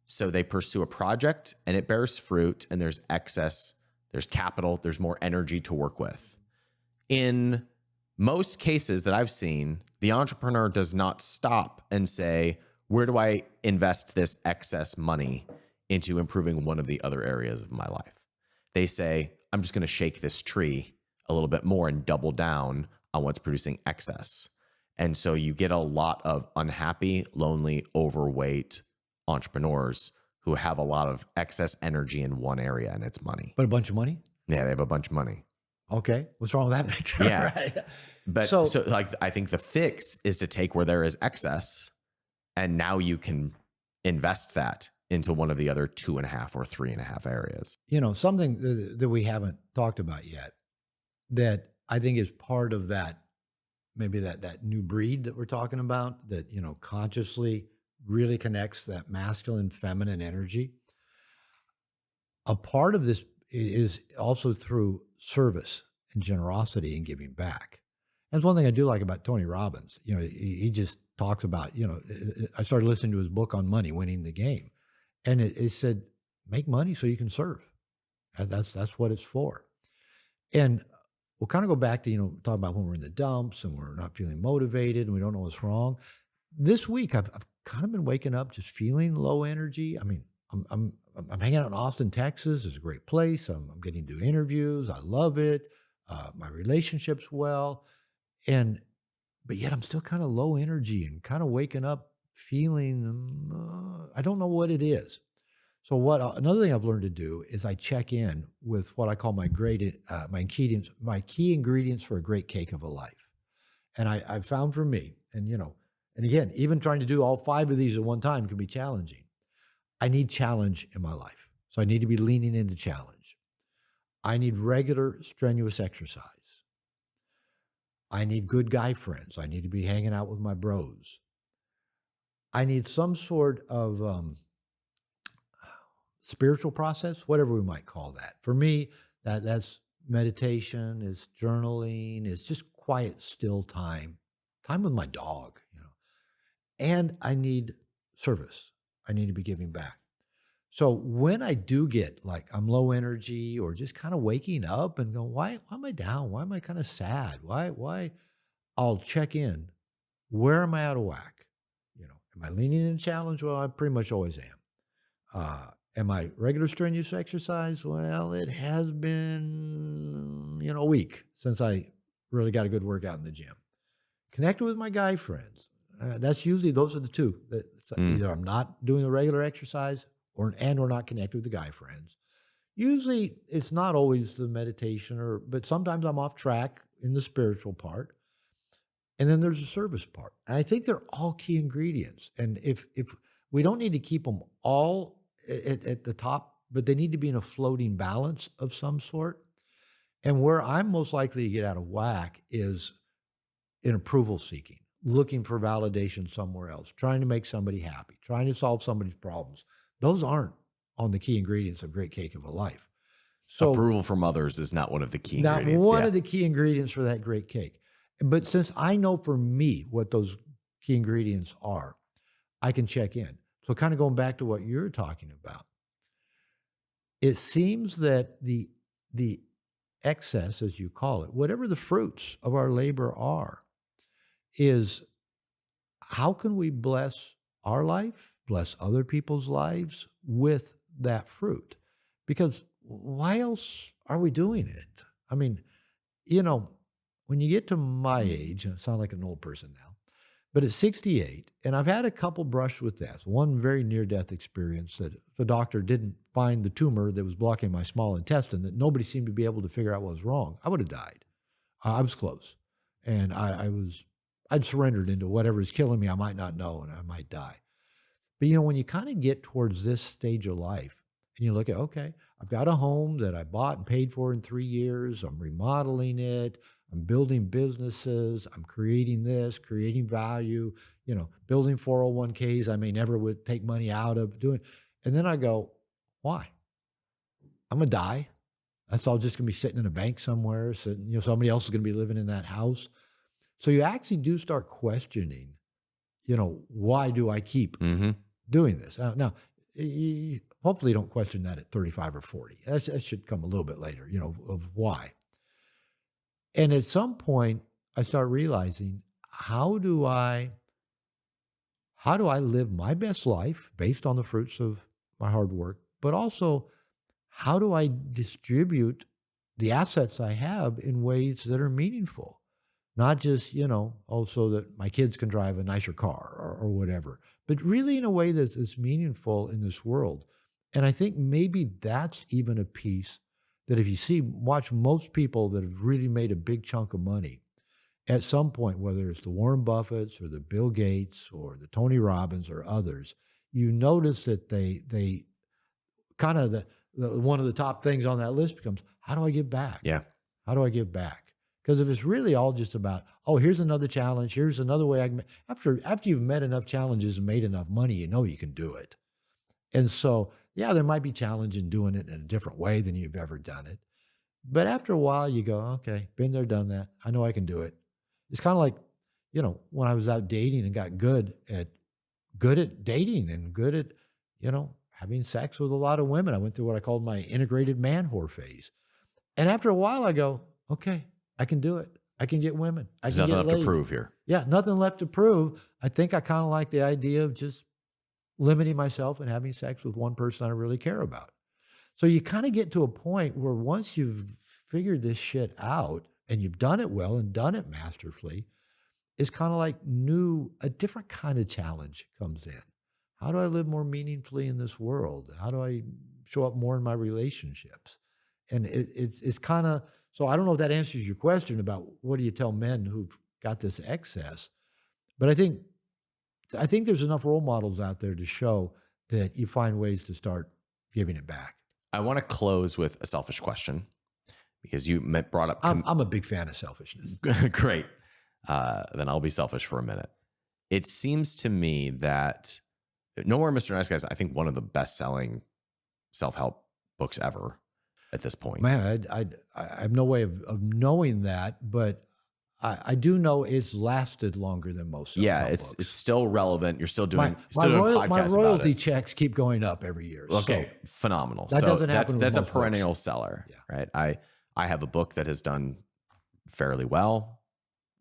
So they pursue a project and it bears fruit and there's excess, there's capital, there's more energy to work with. In most cases that I've seen, the entrepreneur does not stop and say, where do I invest this excess money into improving one of the other areas of my life? They say, I'm just going to shake this tree a little bit more and double down on what's producing excess. And so you get a lot of unhappy, lonely, overweight entrepreneurs who have a lot of excess energy in one area, and it's money. But a bunch of money? Yeah, they have a bunch of money. Okay. What's wrong with that picture? Yeah. Right. But so like, I think the fix is to take where there is excess, and now you can invest that into one of the other 2.5 or 3.5 areas. You know, something that we haven't talked about yet that I think is part of that, maybe that new breed that we're talking about, that, you know, consciously really connects that masculine, feminine energy. A part of this is also through service and generosity and giving back. That's one thing I do like about Tony Robbins. You know, he just talks about, you know, I started listening to his book on money, Winning the Game. And it said, make money so you can serve. That's what it's for. And we'll kind of go back to, talking about when we're in the dumps and we're not feeling motivated and we don't know what's wrong. This week, I've kind of been waking up just feeling low energy. I mean, I'm hanging out in Austin, Texas. It's a great place. I'm getting to do interviews. I love it. My relationship's well, but yet I'm still kind of low energy and kind of waking up feeling I don't know what it is. So another thing I've learned to do is I check in with what I call my key ingredients for a great cake of a life. And I've found for me, and again, even trying to do all 5 of these at one time can be challenging. I need challenge in my life. So I need to be leaning into challenge. I need regular strenuous exercise. I need good guy friends. I need to be hanging out with my bros. I need some sort of spiritual process, whatever we might call that. For me, that's meditation, it's journaling, it's just quiet, still time with my dog, And I need service. I need to be giving back. So when I do get like I'm low energy or just kind of waking up and going, why am I down? Why am I kind of sad? Why? I'll check in. Where am I out of whack? Am I leaning in challenge? Well, I pretty much always am. Am I regular strenuous exercise? Well, it has been, a week since I really got a good workout in the gym. Connected with my guy friends. That's usually, those are the two. Either I'm not doing a regular exercise or not connected with the guy friends. Usually it's not always the meditation but sometimes I'm off track in the spiritual part. And then there's the service part. And I think they're all key ingredients. And if we don't need to keep them all at the top, but they need to be in a floating balance of some sort. And where I'm most likely to get out of whack is in approval seeking, looking for validation somewhere else, trying to make somebody happy, trying to solve somebody's problems. Those aren't on the key ingredients of great cake of a life. So approval from others is not one of the key not ingredients. One of the key ingredients for that great cake. But since I know for me what those key ingredients are, I can check in. So kind of going back to what you're talking about, it seems that the excess, as you call it, whatever the fruits of our labor are, is how can we bless our life, bless other people's lives with that fruit? Because why else are we doing it? I mean, when you get to my age, I sound like an old person now, but at 68, and I've had a couple brush with death, one very near-death experience that the doctor didn't find the tumor that was blocking my small intestine, that nobody seemed to be able to figure out what was wrong. I would have died. I was close. And I'd surrendered into whatever is killing me. I might not know, and I might die. But, when you kind of get towards this stage of life, and you look at, okay, I've got a home that I bought and paid for in 3 years. I'm remodeling it. I'm building businesses. I'm creating this, creating value, building 401ks I may never would take money out of doing. And then I go, why? I'm going to die. That's all just going to be sitting in a bank somewhere. Sitting, somebody else is going to be living in that house. So you actually do start questioning, why do I keep doing this? Now, hopefully you don't question that at 35 or 40. That should come a little bit later, of why. And at some point, I start realizing, how do I live my best life based on the fruits of my hard work, but also how do I distribute the assets I have in ways that are meaningful? Not just, so that my kids can drive a nicer car or whatever, but really in a way that's meaningful in this world. And I think maybe that's even a piece that if you watch most people that have really made a big chunk of money, at some point, whether it's the Warren Buffetts or the Bill Gates or the Tony Robbins or others, you notice that they kind of the one of the top things on that list becomes, how do I give back? Yeah. How do I give back? Because if it's really all just about, here's another challenge, here's another way after you've met enough challenges and made enough money, you can do it. And so, yeah, there might be challenge in doing it in a different way than you've ever done it. But after a while, you go, okay, been there, done that. I know I can do it. It's kind of like, when I was out dating and got good at dating and good at, having sex with a lot of women. I went through what I called my integrated man whore phase. And after a while, I go, okay, I can do it. I can get women. I There's can nothing get left laid. to prove here. Yeah, nothing left to prove. I think I kind of like the idea of just limiting myself and having sex with one person I really care about. So you kind of get to a point where once you've figured this shit out and you've done it well and done it masterfully, it's kind of like a different kind of challenge comes in. How do I live more meaningfully in this world? How do I show up more in my relationships? And it's kind of, so I don't know if that answers your question about what do you tell men who've got this excess, but I think there's enough role models out there to show that you find ways to start giving it back. I want to close with a selfish question because you brought up. I'm a big fan of selfishness. Great. Then I'll be selfish for a minute. It seems to me that No More Mr. Nice Guy is, I think, one of the best-selling self-help books ever at this point. Man, I have no way of knowing that, but I do know it's lasted longer than most. Yeah, it's still relevant. You're still doing my podcasts royalty about it. checks keep going up every year. Okay, so phenomenal. that doesn't happen. That's a most perennial books. seller, Yeah. right? I have a book that has done fairly well.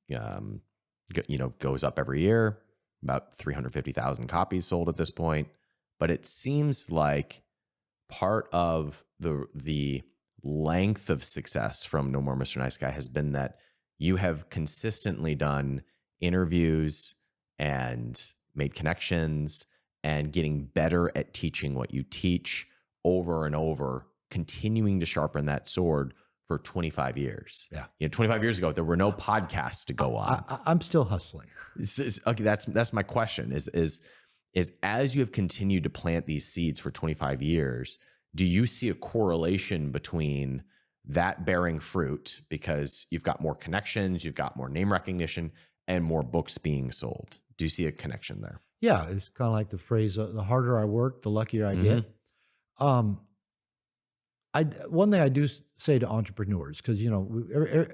Goes up every year. About 350,000 copies sold at this point. But it seems like part of the length of success from No More Mr. Nice Guy has been that you have consistently done interviews and made connections and getting better at teaching what you teach over and over, continuing to sharpen that sword for 25 years. Yeah. 25 years ago, there were no podcasts to go on. I'm still hustling. Okay, that's my question is as you have continued to plant these seeds for 25 years, do you see a correlation between that bearing fruit because you've got more connections, you've got more name recognition, and more books being sold? Do you see a connection there? Yeah, it's kind of like the phrase, the harder I work, the luckier I get. One thing I do say to entrepreneurs, because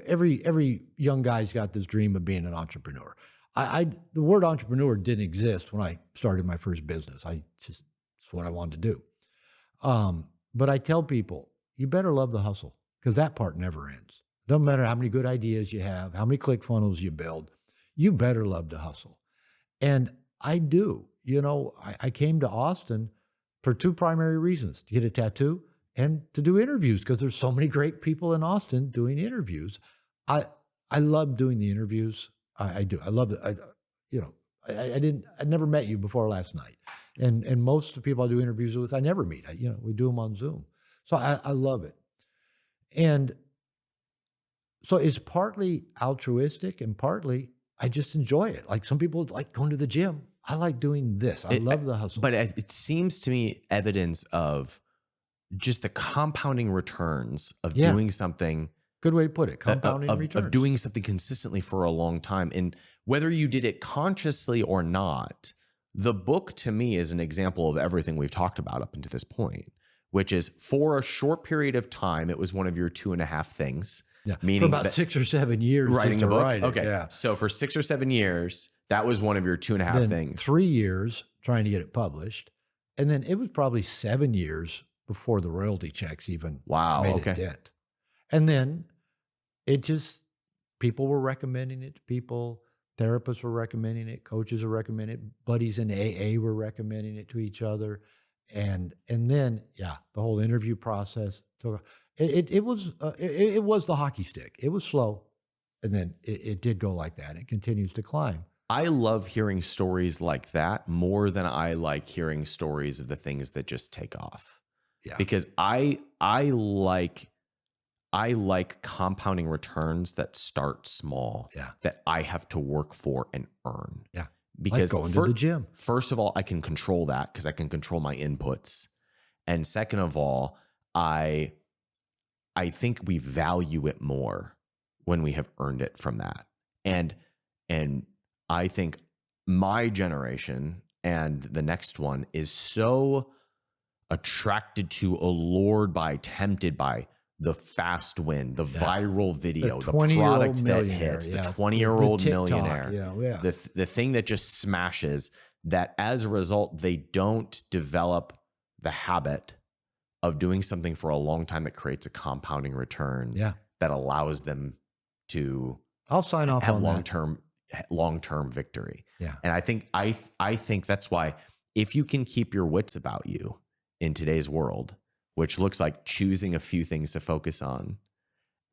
every young guy's got this dream of being an entrepreneur. The word entrepreneur didn't exist when I started my first business. It's what I wanted to do. But I tell people, you better love the hustle because that part never ends. Doesn't matter how many good ideas you have, how many click funnels you build, you better love the hustle. And I do. I came to Austin for two primary reasons: to get a tattoo and to do interviews, because there's so many great people in Austin doing interviews. I love doing the interviews. I do. I love it. I never met you before last night. And most of the people I do interviews with, I never meet. We do them on Zoom. So I love it. And so it's partly altruistic and partly I just enjoy it. Like some people like going to the gym. I like doing this. I love the hustle. But it seems to me evidence of just the compounding returns of doing something. Good way to put it. Compounding returns. Of doing something consistently for a long time. And whether you did it consciously or not, the book to me is an example of everything we've talked about up until this point, which is for a short period of time, it was one of your 2.5 things. Yeah. Meaning for about 6 or 7 years. Writing a book? Okay. Yeah. So for 6 or 7 years, that was one of your 2.5 things. 3 years trying to get it published. And then it was probably 7 years before the royalty checks even made a dent. And then people were recommending it to people. Therapists were recommending it. Coaches were recommending it. Buddies in AA were recommending it to each other. And then, the whole interview process took. It was the hockey stick. It was slow, and then it did go like that. It continues to climb. I love hearing stories like that more than I like hearing stories of the things that just take off. Yeah, because I like compounding returns that start small. Yeah, that I have to work for and earn. Yeah. Because like going to the gym. First of all, I can control that because I can control my inputs. And second of all, I think we value it more when we have earned it from that. And I think my generation and the next one is so attracted to, allured by, tempted by the fast win, the viral video, the product that hits, the 20-year-old millionaire, the thing that just smashes, that as a result, they don't develop the habit of doing something for a long time that creates a compounding return that allows them to I'll sign off have on that. long-term victory. Yeah. And I think that's why, if you can keep your wits about you in today's world, which looks like choosing a few things to focus on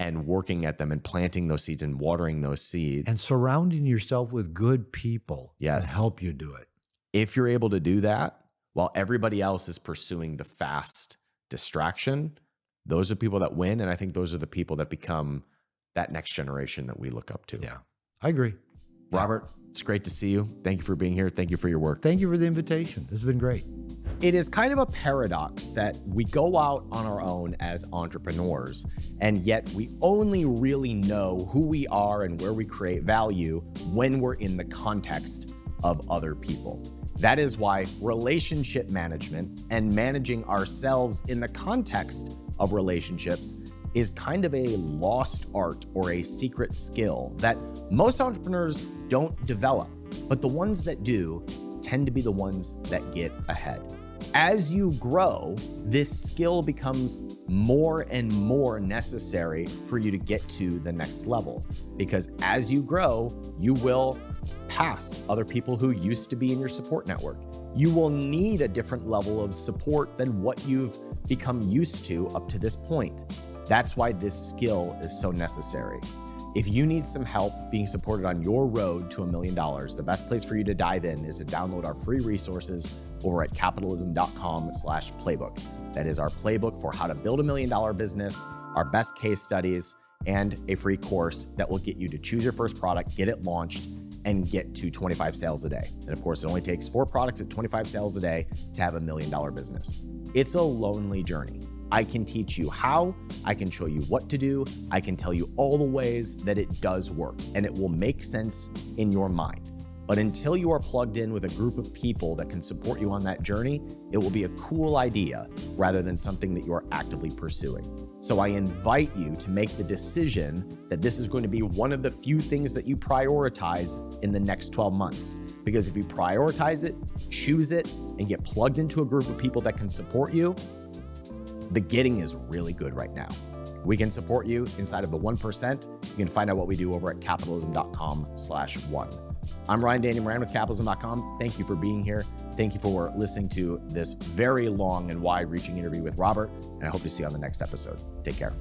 and working at them and planting those seeds and watering those seeds. And surrounding yourself with good people to Yes. help you do it. If you're able to do that while everybody else is pursuing the fast distraction, those are people that win. And I think those are the people that become that next generation that we look up to. Yeah, I agree. Robert, it's great to see you. Thank you for being here. Thank you for your work. Thank you for the invitation. This has been great. It is kind of a paradox that we go out on our own as entrepreneurs, and yet we only really know who we are and where we create value when we're in the context of other people. That is why relationship management and managing ourselves in the context of relationships is kind of a lost art or a secret skill that most entrepreneurs don't develop, but the ones that do tend to be the ones that get ahead. As you grow, this skill becomes more and more necessary for you to get to the next level, because as you grow, you will pass other people who used to be in your support network. You will need a different level of support than what you've become used to up to this point. That's why this skill is so necessary. If you need some help being supported on your road to $1 million, the best place for you to dive in is to download our free resources over at capitalism.com/playbook. That is our playbook for how to build $1 million business, our best case studies, and a free course that will get you to choose your first product, get it launched, and get to 25 sales a day. And of course, it only takes 4 products at 25 sales a day to have $1 million business. It's a lonely journey. I can teach you how, I can show you what to do, I can tell you all the ways that it does work, and it will make sense in your mind. But until you are plugged in with a group of people that can support you on that journey, it will be a cool idea rather than something that you are actively pursuing. So I invite you to make the decision that this is going to be one of the few things that you prioritize in the next 12 months. Because if you prioritize it, choose it, and get plugged into a group of people that can support you, the getting is really good right now. We can support you inside of the 1%. You can find out what we do over at capitalism.com/one. I'm Ryan Daniel Moran with capitalism.com. Thank you for being here. Thank you for listening to this very long and wide-reaching interview with Robert, and I hope to see you on the next episode. Take care.